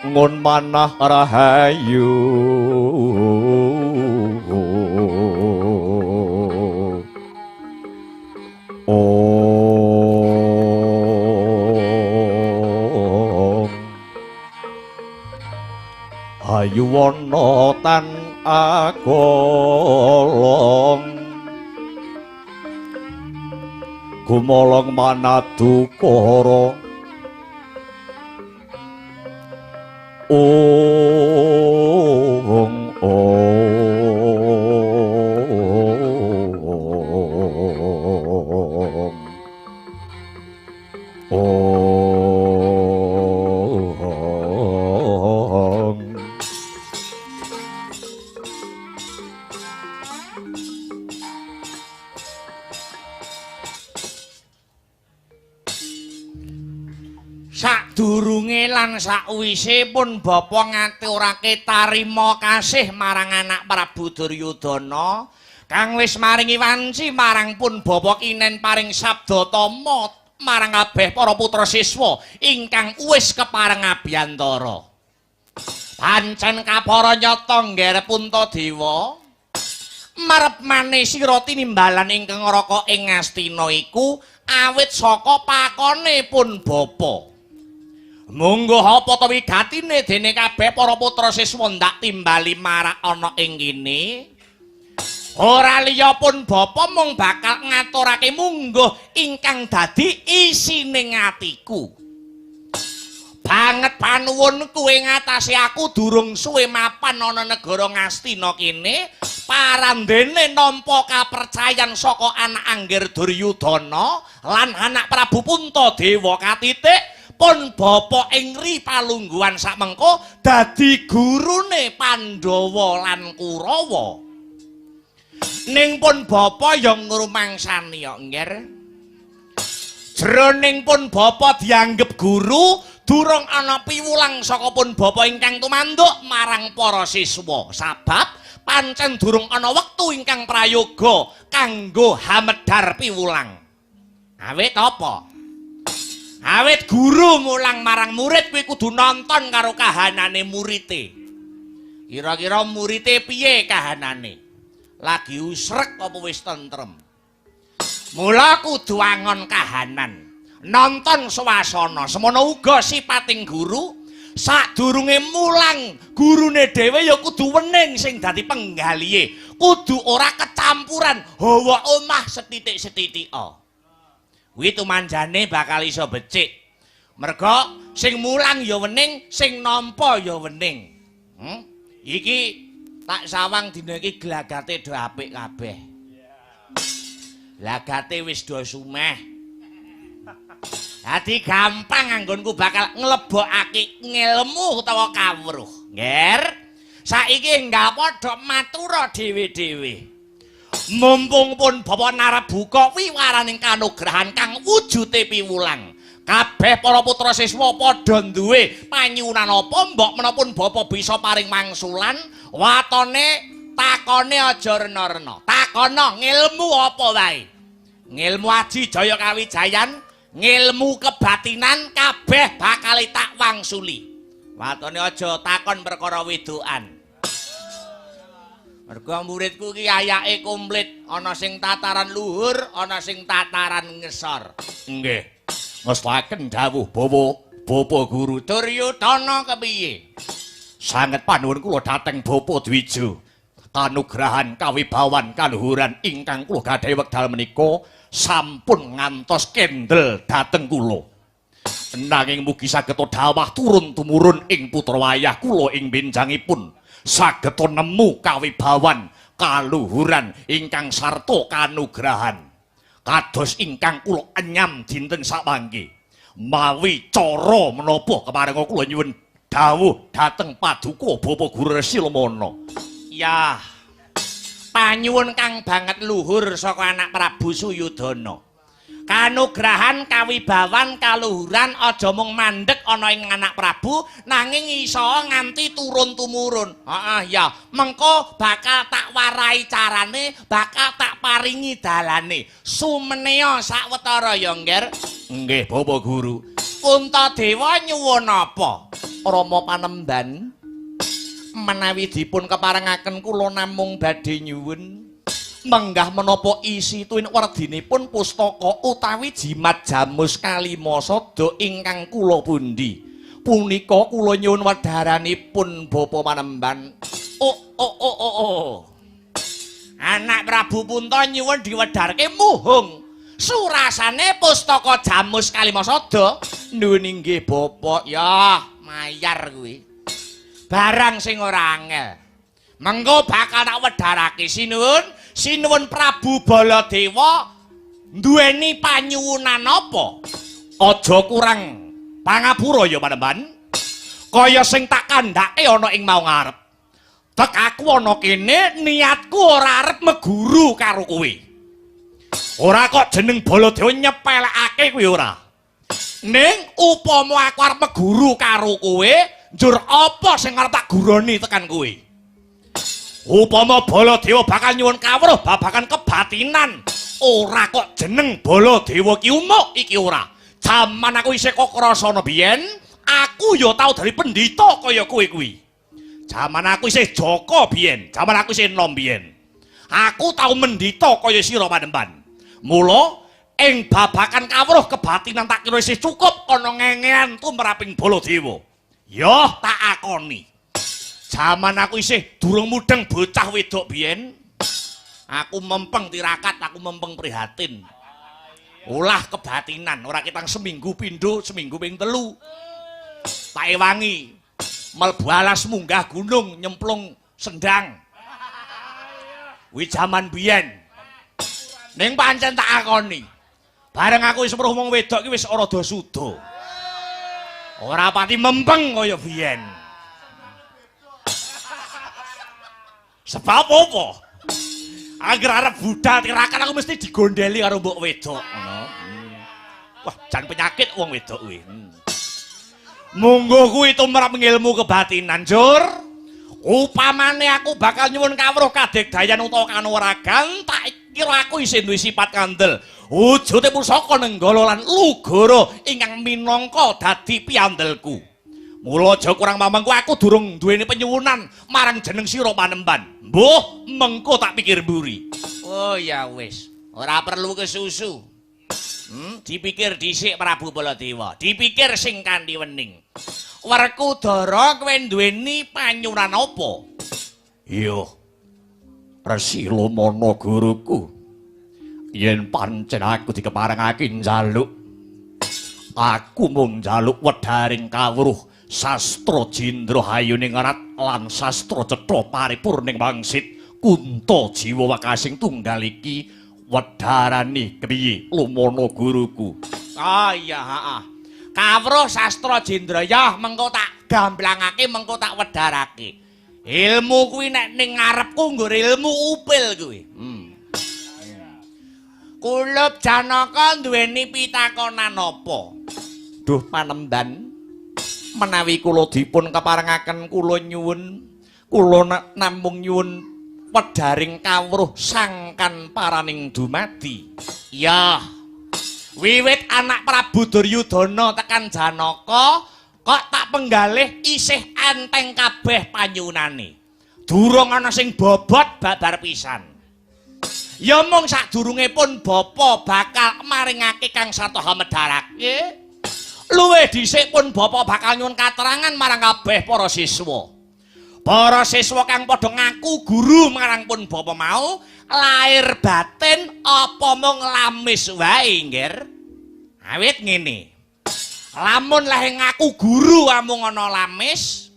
ngun manah rahayu ayu wana tan agolong gumolong manadukara sakwise pun bapa ngaturake tarima kasih marang anak Prabu Duryudana kang wis maringi wanci marang pun bapa kinen paring sabda tama marang kabeh para putra siswa ingkang wis kepareng abiyantara. Pancen kapara nyata ngger Puntadewa marep maneh sira tinimbalan ingkang raka ing Ngastina iku awit saka pakone pun bapa. Munggo apa to wigatine dene kabeh para putra siswa ndak timbali marak ana ing kene. Ora liya pun bapa mung bakal ngaturake munggo ingkang dadi isining atiku. Banget panuwun kowe ngatasi aku durung suwe mapan ana negara Ngastina kene parandene nampa kapercayan saka anak Angger Duryudana lan anak Prabu Puntadewa katitik pun bapa ing Ripalungguhan sakmengko dadi gurune Pandhawa lan Kurawa. Ning pun bapa ya ngrumangsani kok Ngger. Jroning pun bapa dianggep guru durung ana piwulang saka pun bapa ingkang tumanduk marang para siswa. Sabab pancen durung ana wektu ingkang prayoga kanggo hamedhar piwulang. Awit apa? Awit guru mulang marang murid kuwi kudu nonton karo kahanane murite. Kira-kira murite piye kahanane? Lagi usrek apa wis tentrem? Mula kudu angon kahanan. Nonton swasana. Semono uga sipating guru sadurunge mulang gurune dhewe ya kudu wening sing dadi penggalihe. Kudu ora kecampuran hawa omah setitik-setitika. Kuwi tumanjane bakal iso becik. Merga sing mulang ya wening, sing nampa ya wening. Iki tak sawang dina iki glagate do apik kabeh. Lagate wis do sumeh. Dadi gampang anggonku bakal nglebokake ngilmu utawa kawruh. Ngger, saiki enggal padha matura dhewe-dhewe. Mumpung pun bapa Narabuka wiwaraning kanugrahan kang wujude piwulang. Kabeh para putra siswa padha duwe panyuwunan apa mbok menapun bapa bisa paring mangsulan, watone takone aja rena-rena. Takono ngilmu apa wae. Ngilmu aji jaya kawijayan, ngilmu kebatinan kabeh bakal tak wangsuli. Watone aja takon perkara wedokan. Mergo muridku ki ayake komplit, ana sing tataran luhur, ana sing tataran ngesor. Nggih. Ngestaken dawuh Bapa Guru Duryudana kepiye? Sanget panuwun kula dhateng Bapa Dwija. Kanugrahan kawibawan kaluhuran ingkang kula gadhahi wekdal menika sampun ngantos kendel dhateng kula. Nanging mugi saged dawah turun tumurun ing putra wayah kula ing benjangipun saged nemu kawibawan kaluhuran ingkang sarta kanugrahan kados ingkang kula enyam dinten sapanggi mawi cara menapa keparenga kula nyuwun dawuh dhateng Paduka Bapa Guru Silmana. Ya panyuwun kang banget luhur saka anak Prabu Suyudana. Kanugrahan kawibawan kaluhuran aja mung mandhek ana ing anak Prabu nanging iso nganti turun tumurun. Ya, mengko bakal tak warai carane, bakal tak paringi dalane. Sumenea sawetara ya, Ngger. Nggih, Bapak Guru. Puntadewa nyuwun apa? Rama Panemban menawi dipun keparengaken kula namung badhe nyuwun menggah menapa isi tuwin werdinipun pustaka utawi jimat jamus kalima sada ingkang kula pundi punika kula nyuwun wedharanipun Bapa Panemban. Anak Prabu Punta nyuwun diwedharke muhung surasane pustaka jamus kalima sada. Nuwun inggih Bapak. Ya mayar kuwi barang sing ora angel. Mengko bakal tak wedharake sinuwun Prabu Baladewa duweni panyuwunan apa? Aja kurang pangapura ya Panemban. Kaya sing tak kandhake ana ing mau ngarep. Tek aku ana kene niatku ora arep meguru karo kowe. Ora kok jeneng Baladewa nyepelekake kuwi ora. Ning upama aku arep meguru karo kowe, njur apa sing arep tak guroni tekan kowe? Upama Baladewa bakal nyuwun kawruh babagan kebatinan, ora kok jeneng Baladewa ki umuk iki ora. Jaman aku isih kok krasana biyen, aku ya tau dari pendhita kaya kowe kuwi. Jaman aku isih Jaka biyen, jaman aku isih enom biyen. Aku tau mendhita kaya sira Panemban. Mula ing babakan kawruh kebatinan tak kira isih cukup ana ngengean tumraping Baladewa. Ya tak akoni. Jaman aku isih durung mudeng bocah wedok biyen, aku mempeng tirakat, aku mempeng prihatin. Ulah kebatinan, ora kitang seminggu pindho, seminggu ping 3. Tak ewangi mlebu alas munggah gunung nyemplung sendang. Kuwi jaman biyen. Ning pancen tak akoni. Bareng aku wis weruh wong wedok ki wis rada suda. Ora pati mempeng kaya biyen. Sebab apa? Angger arep budal tirakan aku mesti digondeli karo mbok wedok ngono. Wah, jan penyakit wong wedok kuwi. Munggo kuwi tumrap ilmu kebatinan, Jur. Upamane aku bakal nyuwun kawruh kadegdayan utawa kanuragan, tak kira aku isih duwe sifat kandel. Wujude pusaka nenggala lan lugara ingkang minangka dadi piandelku. Mula aja kurang mamangku aku durung duweni penyuwunan marang jeneng sira Panemban. Mbuh, mengko tak pikir mburi. Oh ya wis, ora perlu kesusu. Dipikir dhisik Prabu Baladewa, dipikir sing kanthi wening. Werkudara kowe duweni panyuwunan apa? Iya. Resi Lumana guruku. Yen pancen aku dikeparengake njaluk, aku mung njaluk wedharing kawruh sastra Jindra Hayuning Rat lan sastra Cetha Paripurning Wangsit Kunta Jiwa Wakasing tunggal iki wedharane kepiye Lumana guruku? Ah iya, heeh. Kawruh sastra Jindra ya mengko tak gamblangake, mengko tak wedharake. Ilmu kuwi nek ning ngarepku nggo ilmu upil kuwi. Kulup Janaka duweni pitakonan apa? Duh Panemban, menawi kula dipun keparengaken kula nyuwun, kula namung nyuwun wedharing kawruh sangkan paraning dumadi. Ya, wiwit anak Prabu Duryudana tekan Janaka kok tak penggalih isih enteng kabeh panyuwunane. Durung ana sing bobot babar pisan. Ya mung sadurungipun bapa bakal maringake kang satoha medharake, luwih dhisik pun bapa bakal nyuwun katerangan marang kabeh para siswa. Para siswa kang padha ngaku guru marang pun bapa mau, lair batin apa mung lamis wae, Nggir? Awit ngene. Lamun leh ngaku guru amung ana lamis,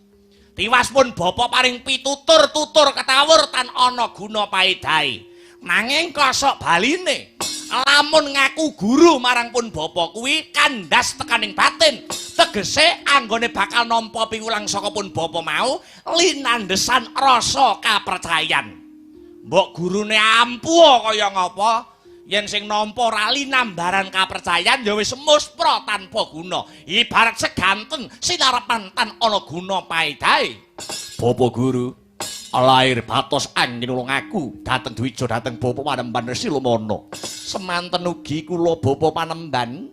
tiwas pun bapa paring pitutur-tutur ketawur tan ana guna paedahe. Nanging kosok baline, lamun ngaku guru marang pun bapa kuwi kandhas tekaning batin, tegese anggone bakal nampa piwulang saka pun bapa mau linandhesan rasa kapercayan. Mbok gurune ampuh kaya ngapa, yen sing nampa ora linambaran kapercayan ya wis muspra tanpa guna. Ibarat seganten sinarepan tan ana guna paedahe. Bapa guru, lair batos angin ulung aku dateng Dwija dateng Bapa Panemban Resi Lumana. Semanten ugi kula Bapa Panemban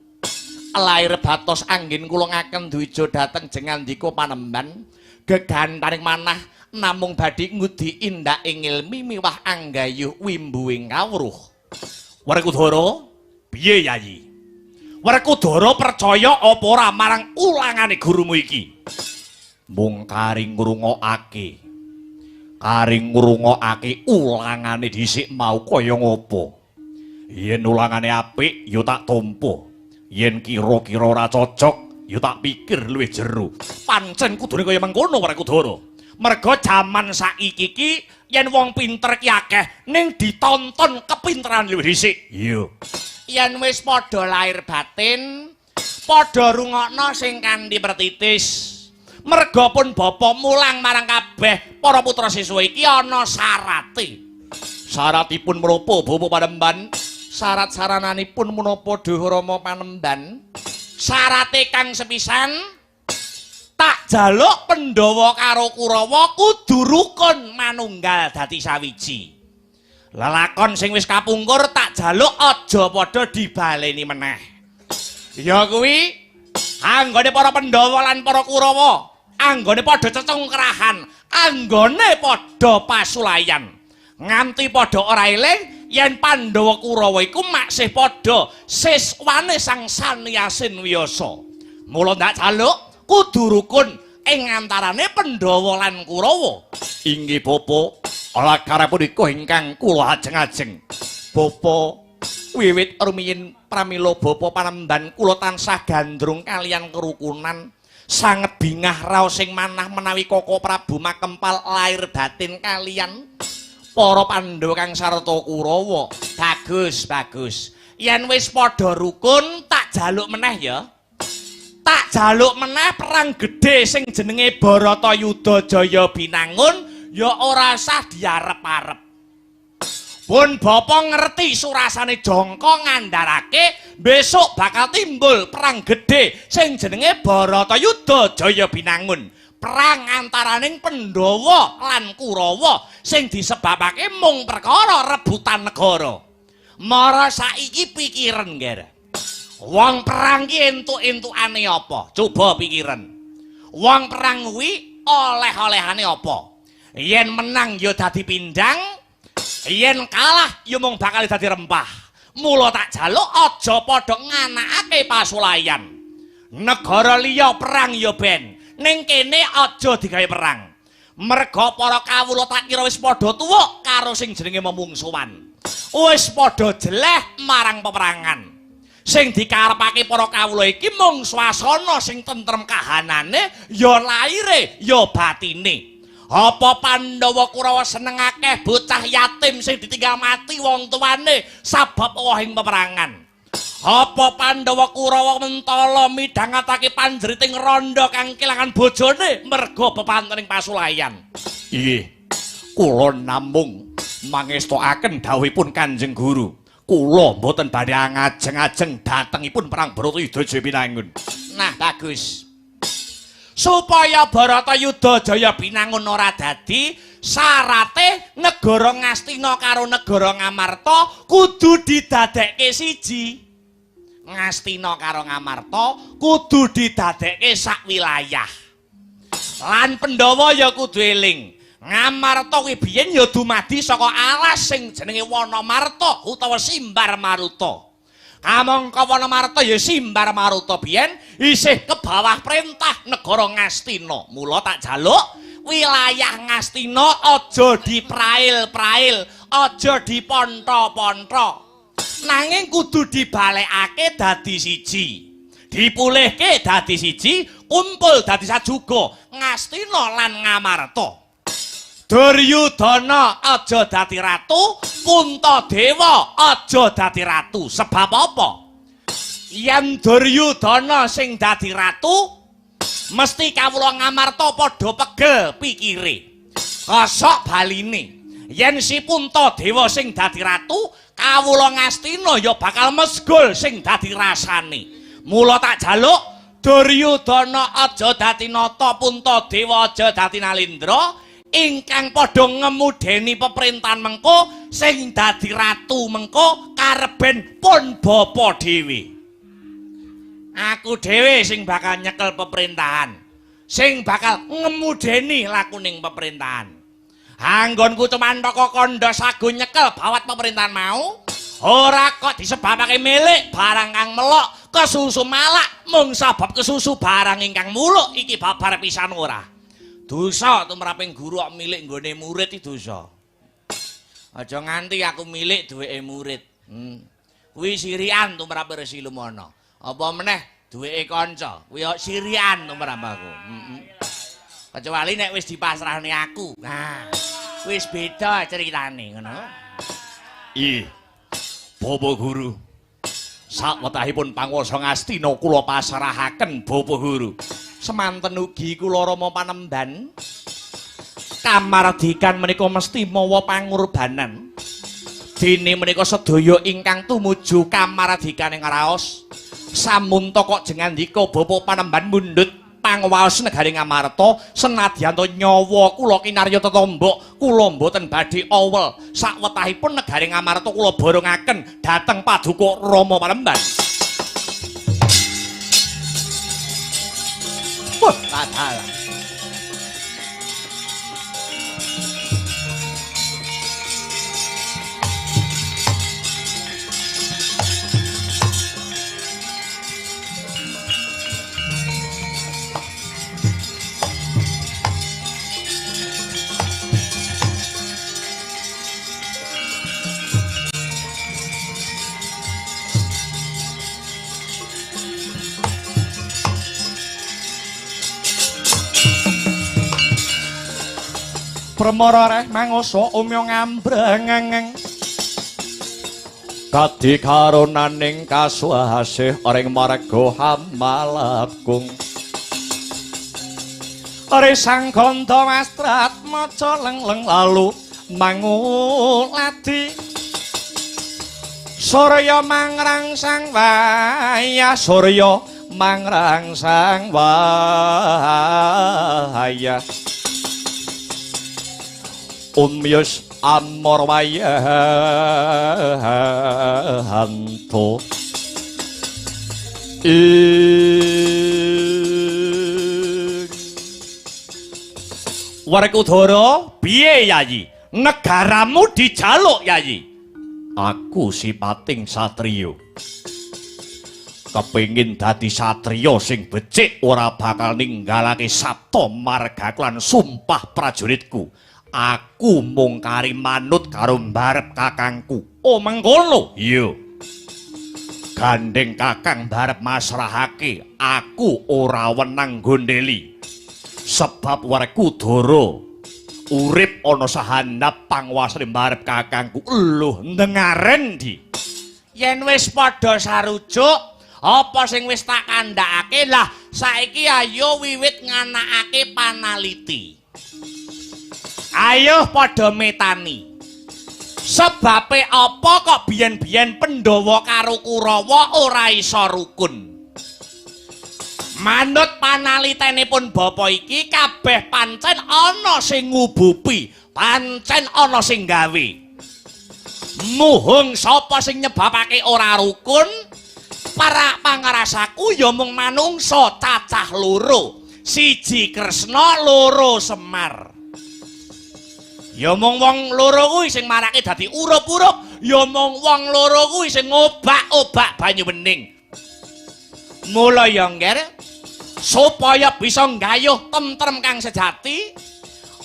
lair batos angin kula ngaken Dwija dateng jengandika Panemban gegantaning manah namung badhe ngudi indak ing ilmi miwah anggayuh wimbuing kawruh. Werkudara, piye Yayi? Werkudara percaya apa ora marang ulangane gurumu iki? Mung karing ngrungokake ulangane dhisik mau kaya ngopo. Yen ulangane apik ya tak tampa, yen kira-kira ora cocok ya tak pikir luwih jero. Pancen kudune kaya mengkono Werkudara. Merga jaman saiki iki yen wong pinter ki akeh ning ditonton kepinteran luwih dhisik. Iya. Yen wis padha lair batin, padha rungokno sing kanthi pertitis. Merga pun bapa mulang marang kabeh para putra siswa iki ana syarate. Syaratipun menapa Bapa Panemban? Syarat sarananipun menapa Duh Rama Panemban? Syarate kang sepisan tak jaluk Pandhawa karo Kurawa kudu rukun manunggal dadi sawiji. Lelakon sing wis kapungkur tak jaluk aja padha dibaleni meneh. Ya kuwi anggone para Pandhawa lan para Kurawa, anggone padha cecengkrahan, anggone padha pasulayan. Nganti padha ora eling yen Pandhawa Kurawa iku maksih padha siswane Sang Sanyasin Wiyasa. Mula ndak jaluk kudu rukun ing antarane Pandhawa lan Kurawa. Inggih Bapa, ala karapunika ingkang kula ajeng-ajeng. Bapa, wiwit rumiyin pramila Bapa panemban kula tansah gandrung kalian kerukunan, sanget bingah raos sing manah menawi Koko Prabu Makempal lair batin kalian para Pandhawa kang sarta Kurawa. Bagus, bagus. Yen wis padha rukun tak jaluk meneh ya. Tak jaluk meneh perang gedhe sing jenenge Baratayuda Jaya Binangun ya ora usah diarep-arep. Pun Bapa ngerti surasane Jangka ngandharake besok bakal timbul perang gedhe sing jenenge Baratayuda Jaya Binangun. Perang antaraning Pandhawa lan Kurawa sing disebabake mung perkara rebutan negara. Mara saiki pikiran ngger. Wong perang ki entuk-entukane apa? Coba pikiran. Wong perang kuwi oleh-olehane apa? Yen menang ya dadi pindhang, yen kalah ya mung bakal dadi rempah. Mula tak jaluk aja padha nganakake pasulayan. Negara liya perang ya ben, ning kene aja digawe perang. Merga para kawula tak kira wis padha tuwuk karo sing jenenge memungsuhan. Wis padha jeleh marang peperangan. Sing dikarepake para kawula iki mung swasana sing tentrem kahanane ya laire ya batine. Apa Pandhawa Kurawa seneng akeh bocah yatim sing ditinggal mati wong tuane sabab wahing peperangan. Apa Pandhawa Kurawa mentala midhangetake panjriting randha kang kelangan bojone merga bepantening pasulayan. Inggih, kula namung mangestokaken dawuhipun Kanjeng Guru. Kula mboten badhe ngajeng-ajeng dhatengipun perang Baratayuda Jaya Binangun. Nah, bagus. Supaya Baratayuda Jaya Binangun ora dadi, syarate negara Ngastina karo negara Ngamarta kudu didadekke siji. Ngastina karo Ngamarta kudu didadekke sak wilayah. Lan Pandhawa ya kudu eling. Ngamarta kuwi biyen ya dumadi saka alas sing jenenge Wanamarta utawa Simbar Maruta. Kamangka Wanamarta ya Simbar Maruta biyen isih ke bawah perintah negara Ngastina. Mula tak jaluk wilayah Ngastina aja diprail-prail, aja diponto-ponto. Nanging kudu dibalekake dadi siji. Dipulihke dadi siji, kumpul dadi sajuga Ngastina lan Ngamarta. Duryudana aja dadi ratu, Puntadewa aja dadi ratu. Sebab apa? Yen Duryudana sing dadi ratu, mesti kawula Ngamarta padha pegel pikire. Kosok baline. Yen si Puntadewa sing dadi ratu, kawula Ngastina ya bakal mesgul sing dadi rasane. Mula tak jaluk Duryudana aja dadi nata, Puntadewa aja dadi nalindra. Ingkang padha ngemudeni pemerintahan mengko sing dadi ratu mengko kareben pun bapa dhewe. Aku dhewe sing bakal nyekel pemerintahan, sing bakal ngemudeni lakuning pemerintahan. Anggonku cemantaka kandha sagu nyekel bawat pemerintahan mau, ora kok disebabake milik barang kang melok kesusu malak mung sabab kesusu barang ingkang muluk iki babar pisan ora. Dosa tumraping guru kok milik nggone murid iki dosa. Aja nganti aku milik duweke murid. Kuwi sirian tumrap Resi Lumana. Apa meneh duweke kanca, kuwi sirian tumrap aku. Kecuali nek wis dipasrahne aku. Nah, wis beda ceritane ngono. Ih. Bapa Guru. Sawetahipun panguwasa Ngastina kula pasrahaken Bapa Guru. Semanten ugi kula Rama Panemban kamardikan menika mesti mawa pangorbanan. Dene menika sedaya ingkang tumuju kamardikaning raos Samunta kok jengandika bapa panemban mundhut pangwaos negari Ngamarta senadyan to nyawa kula kinarya tetombok kula mboten badhe awel sawetahipun negari Ngamarta kula borongaken dhateng Paduka Rama Panemban. Wah, kadal. Pramara reh mangasa umya ngambrengeng kadi karonaning kasuwasih ring marga Hamalakung Are sang gandha wastrat maca lengleng lalu mangulati Surya mangrangsang waya Surya mangrangsang waya Umyus amor wayahanto Werkudara piye Yayi negaramu dijaluk Yayi Aku sipating satriya kepengin dadi satriya sing becik ora bakal ninggalake sapta margaku lan sumpah prajuritku Aku mung kari manut karo mbarep kakangku. Oh mengkono. Iya. Gandeng kakang mbarep masrahake, aku ora wenang gondeli. Sebab Werkudara urip ana sahandap pangwasane mbarep kakangku. Lho, ndengaren ndi? Yen wis padha sarujuk, apa sing wis tak kandhakake lah saiki ayo wiwit nganakake panaliti. Ayo padha metani. Sebabe apa kok biyen-biyen Pandhawa karo Kurawa ora isa rukun? Manut panalitenipun bapa iki kabeh pancen ana sing ngubupi, pancen ana sing gawe. Muhung sapa sing nyebabake ora rukun? Para pangarasaku ya mung manungsa cacah loro. Siji Kresna, loro Semar. Ya mung wong loro kuwi sing marake dadi urup-urup, ya mung wong loro kuwi sing ngobak-obak banyu bening. Mula ya ngger supaya bisa nggayuh tentrem kang sejati,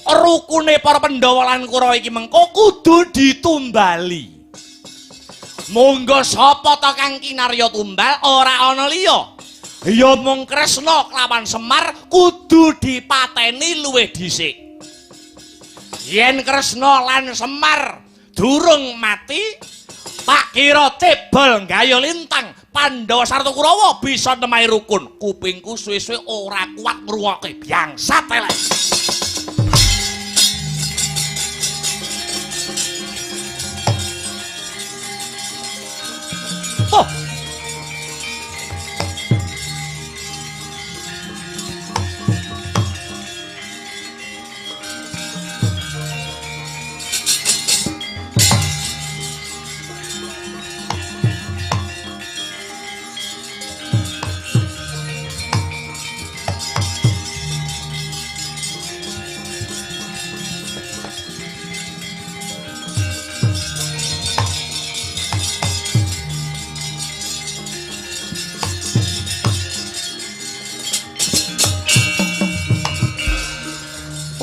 rukune para Pandhawa lan Kurawa iki mengko kudu ditumbali. Monggo sapa ta kang kinarya tumbal ora ana liya. Ya mung Kresna kelawan Semar kudu dipateni luwih dhisik. Yen Kresna lan Semar durung mati, tak kira cebol gayuh lintang Pandhawa sarta Kurawa bisa nemahi rukun. Kupingku suwe-suwe ora kuat ngrungokke bangsat elek. Oh.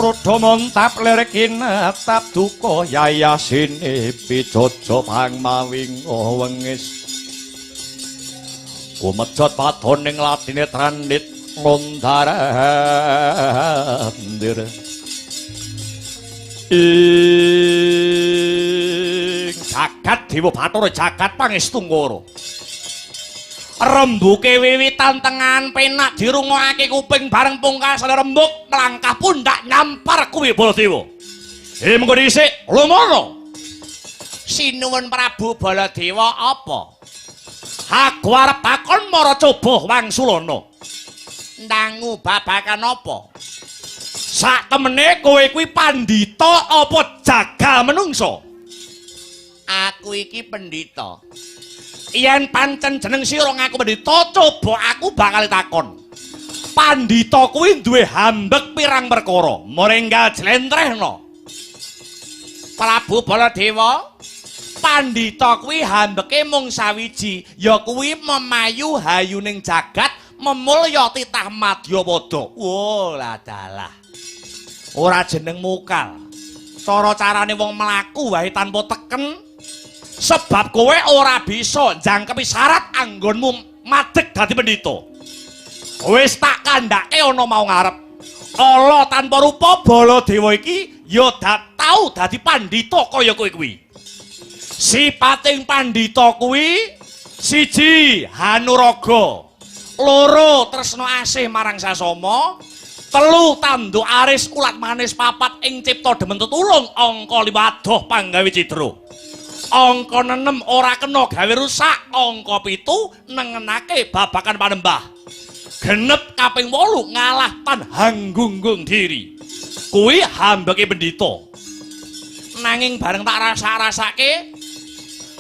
Prodha montap lir kinatap duka yayasine pijojo pangmawinga wengis kumejot patoning latine trandit ngondarandir ing jagat dewa bathara jagat pangestunggara rembuke wiwitan tengahan penak dirungokake kuping bareng pungkasane rembug melangkah pundak nyampar kuwi Baladewa. Mengko dhisik lumono. Sinuwun Prabu Baladewa apa? Aku arep takon mara coba Wangsulana. Ndangu babakan apa? Sak temene kowe kuwi pandhita apa jagal menungso? Aku iki pendhita. Yen pancen jeneng sira ngaku pendhita, coba aku bakal takon. Pandhita kuwi duwe hambek pirang perkara? Moringgal jlentrehna. Prabu Baladewa, Pandhita kuwi hambeke mung sawiji, ya kuwi memayu hayuning jagat, memulya titah Madyapada. Wo lah dalah. Ora jeneng mukal. Cara-carane wong mlaku wae tanpa teken. Sebab kowe ora bisa jangkepi syarat anggonmu madeg dadi pendhita. Wis tak kandhake ana mau ngarep. Ala tanpa rupa Baladewa iki ya tau dadi pandhita kaya kowe kuwi. Sipating pandhita kuwi siji hanuraga, loro tresna asih marang sasama, telu tanduk aris ulat manis, papat ing cipta demen tetulung, angka 5 adoh panggawe cidra, angka 6 ora kena gawe rusak, angka 7 nengenake babakan panembah, genep kaping 8 ngalah tan hanggunggung diri. Kuwi hambeke pendhita. Nanging bareng tak rasa-rasake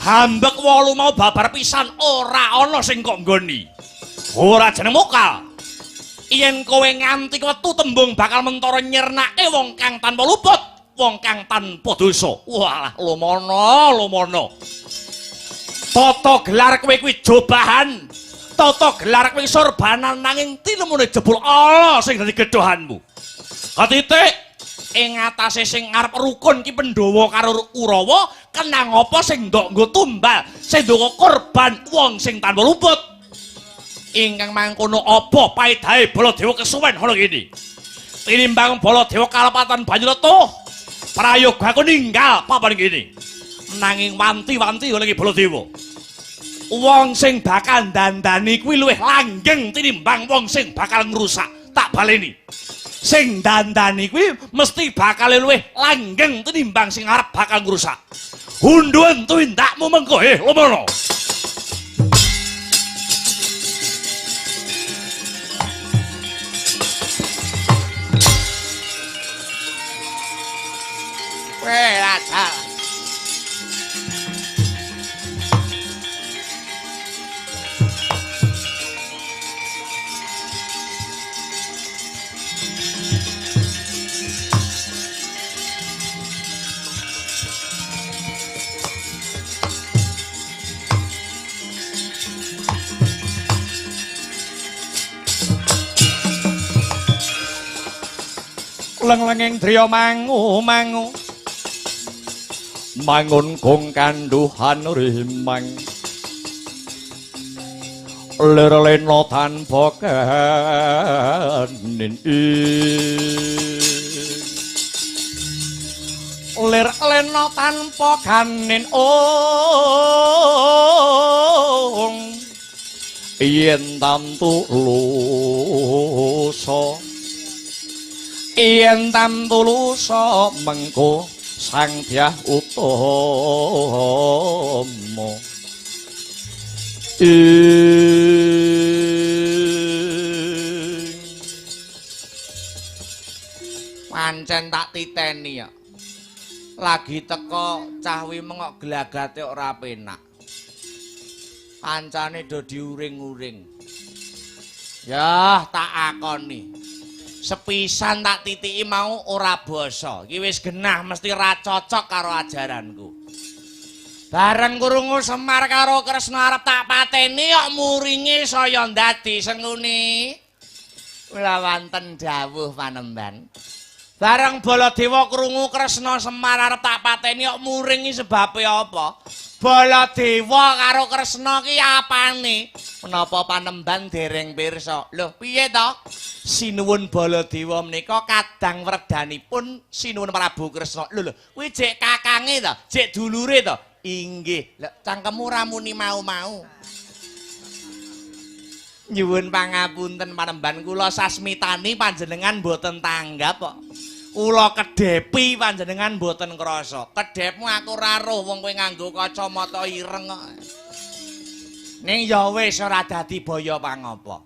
hambek 8 mau babar pisan ora ana sing kok nggoni. Ora jeneng mokal. Yen kowe nganti wetu tembung bakal mentara nyernake wong kang tanpa luput, wong kang tanpa dosa. Walah, lumono. Tata gelar kowe kuwi jobahan. Tata gelar kowe sorbanan nanging tinemune jebul ala sing dadi gedhohanmu. Katitik ing atase sing arep rukun ki Pandhawa karo Kurawa, kenang apa sing ndok nggo tumbal, sing ndonga korban wong sing tanpa luput. Ingkang mangkono apa paedahe Baladewa kesuwen ana kene. Tinimbang Baladewa kalepatan Banyurata, prayogaku ninggal papan kene. Nanging wanti-wanti oleh Baladewa. Wong sing bakal dandani kuwi luwih langgeng tinimbang wong sing bakal ngrusak. Tak baleni. Sing dandani kuwi mesti bakal luwih langgeng tinimbang sing arep bakal ngrusak. Hundhuan tuwindakmu mengko lumono. Rata. Leng-lenging driya mangu mangun kong kanduhan rimang lir-lena tanpa kanin lir-lena tanpa kanin yen tantu lusa yen tantu lusa mengko sang dyah utama Pancen tak titeni ya. Lagi teko cah wi mengok glagate ora penak. Kancane do diuring-uring. Yah tak akoni. Sepisan tak titiki mau ora basa. Iki wis genah mesti ra cocok karo ajaranku. Bareng krungu Semar karo Kresna arep tak pateni kok muringe saya ndadi senguni. Kula wonten dawuh Panembahan. Bareng Baladewa krungu Kresna Semar arep tak pateni kok muringi sebabe apa? Baladewa karo Kresna ki apane? Menapa Panembahan dereng pirsa? Lho, piye to? Sinuwun Baladewa menika kadang werdanipun sinuwun Prabu Kresna. Lho, kuwi jek kakange to, jek dulure to. Inggih. Lho, cangkemmu ra muni mau-mau. Nyuwun pangapunten Panembahan, kula sasmitani panjenengan boten tanggap kok. Kula kedhepi panjenengan boten krasa. Kedhepmu aku ora roh wong kowe nganggo kacamata ireng kok. Ning ya wis ora dadi baya pangapa.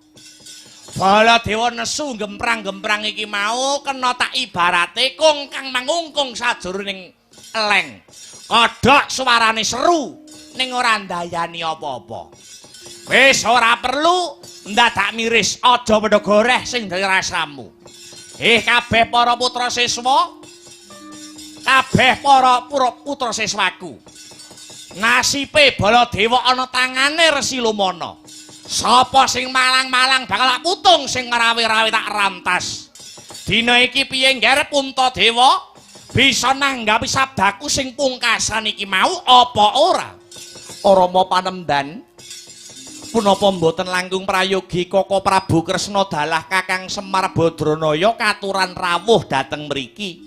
Baladewa nesu gemprang-gemprang iki mau kena tak ibarate kung kang mangungkung sajroning eleng. Kodhok suarane seru ning ora ndayani apa-apa. Wis ora perlu ndadak miris, aja padha goreh sing dadi rasamu. Kabeh para putra siswa, kabeh para putra siswaku. Nasibe Baladewa ana tangane Resi Lumana. Sapa sing malang-malang bakal putung, sing ngerawi-rawi tak rantas. Dina iki piye nggarep Puntadewa bisa nanggapi sabdaku sing pungkasan iki mau apa ora? Rama Panembahan, punapa mboten langkung prayogi Koko Prabu Kresna dalah Kakang Semar Badranaya katuran rawuh dhateng mriki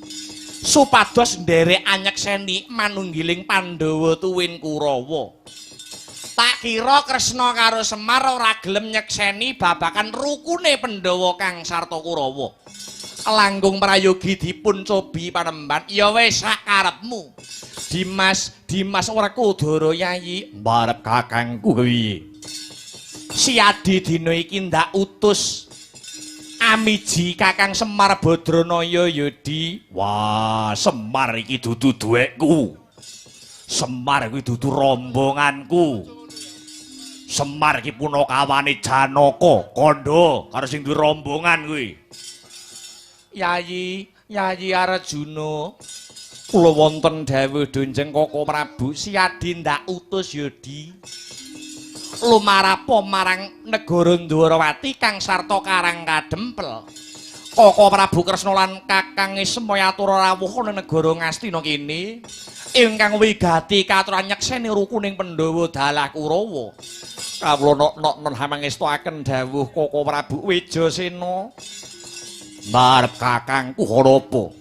supados nderek anyekseni manunggiling Pandhawa tuwin Kurawa. Tak kira Kresna karo Semar ora gelem nyekseni babakan rukune Pandhawa kang sarta Kurawa. Langkung prayogi dipun cobi Panembahan, ya wis sak karepmu. Dimas Werkudara Yayi, mbarep kakangku kuwi. Si Adi dina iki ndak utus amiji Kakang Semar Badranaya Yodi. Wah, Semar iki dudu duwekku. Semar iki dudu rombonganku. Semar iki punakawane Janaka, Kandha karo sing duwe rombongan kuwi. Yayi Arjuna, kula wonten dawuh Dunjeng Koko Prabu, Si Adi ndak utus Yodi lumarapo marang negara Ndwarawati kang sarta Karang Kadempel. Koko Prabu Kresna lan Kakang Semaya atura rawuh ning negara Ngastina kene ingkang wigati katuran nyekseni rukuning Pandhawa dalah Kurawa. Kawula nok hamangestuaken dawuh Koko Prabu Wijasena. Mbarep kakangku harapa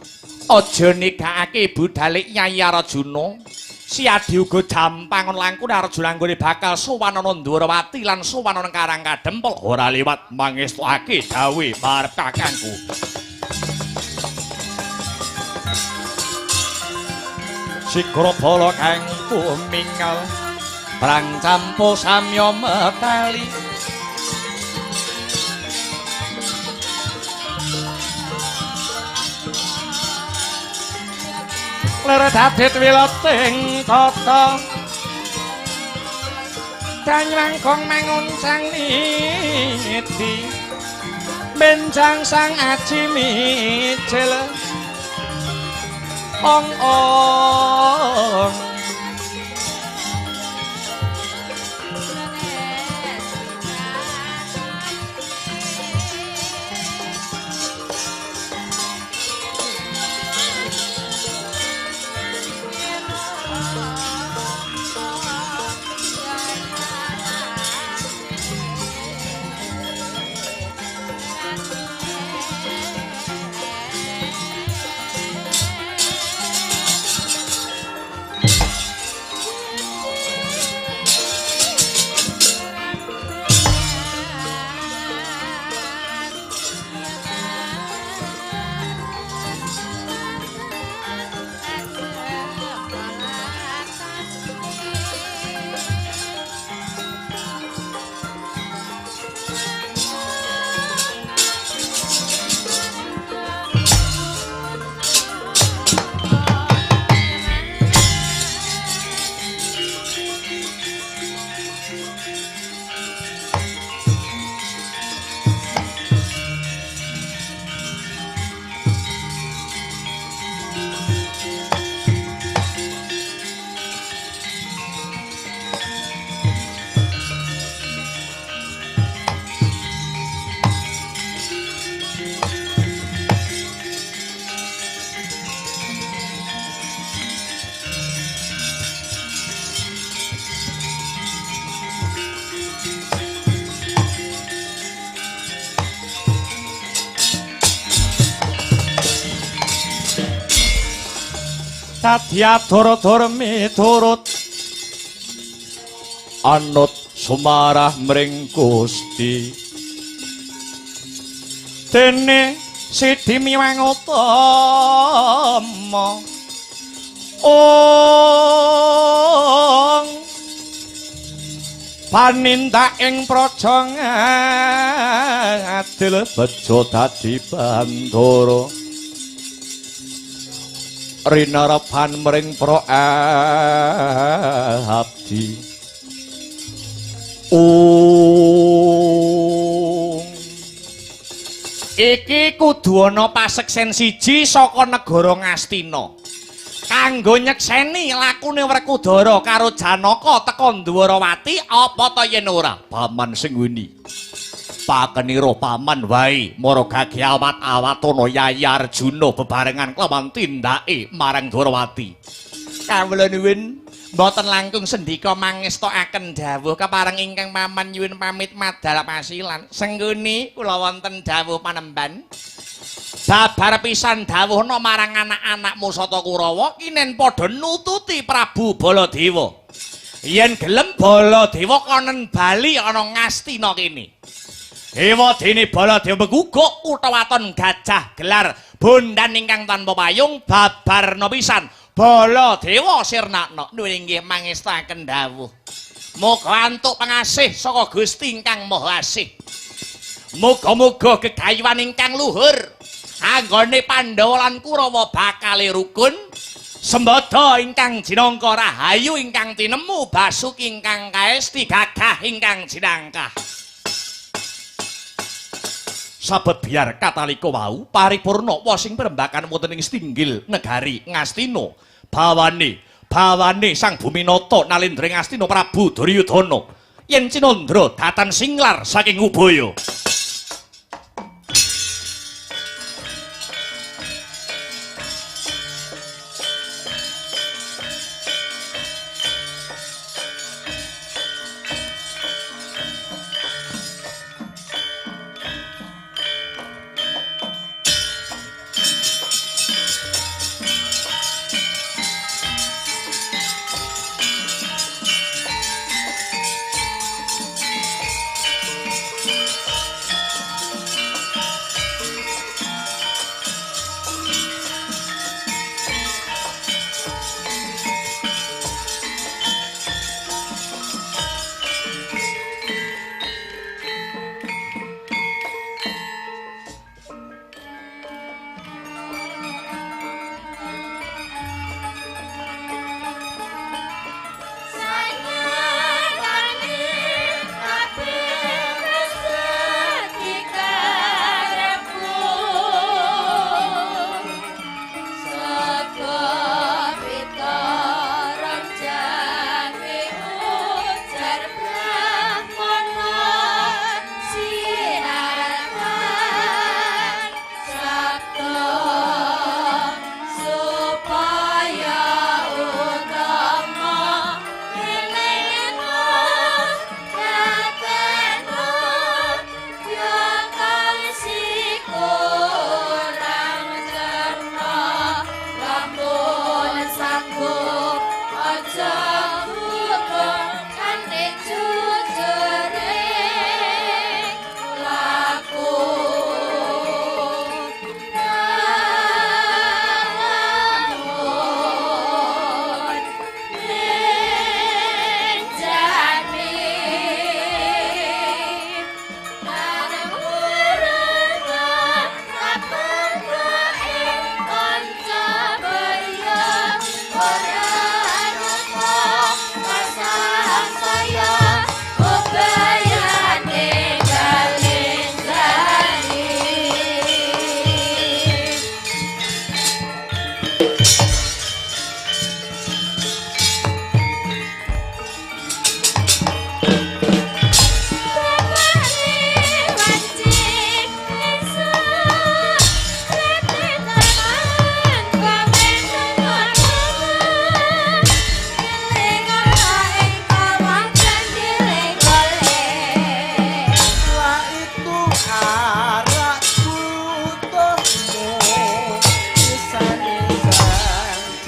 aja nikahake budhalik Nyai Arjuna. Si Adi uga jampangon langkung Arjuna anggone bakal sowan ana Ndwarawati lan sowan ana Karang Kadempel. Ora liwat mangestuake dawuh mbarep kakangku. Sikara bala kang kumingal prang campo samya metali. Lara dadit wiloting tata Danyangkong manguncang niti benjang sang aji micil ong-ong Sadya dara-dara miturut anut sumarah mring Gusti dene Sidi Miwang Utama ong panindak ing praja ngadil bejo dadi bandara rinarepan mring pra abdi iki kudu ana paseksen siji saka negara Ngastina kanggo nyekseni lakune Werkudara karo Janaka teka Ndwarawati apa ta yen ora paman sing weni pakenira paman wae mara gage awat-awatana Yayi Arjuna bebarengan kelawan tindake marang Ndwarawati kawula nuwun mboten langkung sendika mangestokaken dawuh kepareng ingkang paman nyuwun pamit madal pasilan sengguni kula wonten dawuh panemban babar pisan dawuhna marang anak-anak Musata Kurawa kinen padha nututi Prabu Baladewa yen gelem Baladewa konen bali ana Ngastina kene Dewa dene Baladewa beguguk utawaton gajah gelar bondan ingkang tanpa payung babarna pisan Baladewa sirnakna nuwun inggih mangestaken dawuh muga antuk pangasih saka Gusti ingkang Maha Asih muga-muga gegayuhan ingkang luhur anggone Pandhawa lan Kurawa bakale rukun sembada ingkang jinangka rahayu ingkang tinemu basuki ingkang kaesti gagah ingkang jinangkah sabet biar katalika wau paripurna wasing perembakan wonten ing Stinggil negari Ngastina bawane Sang Buminata nalindra Ngastina Prabu Duryudana yen Cinandra datan singlar saking Ubaya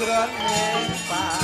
jroning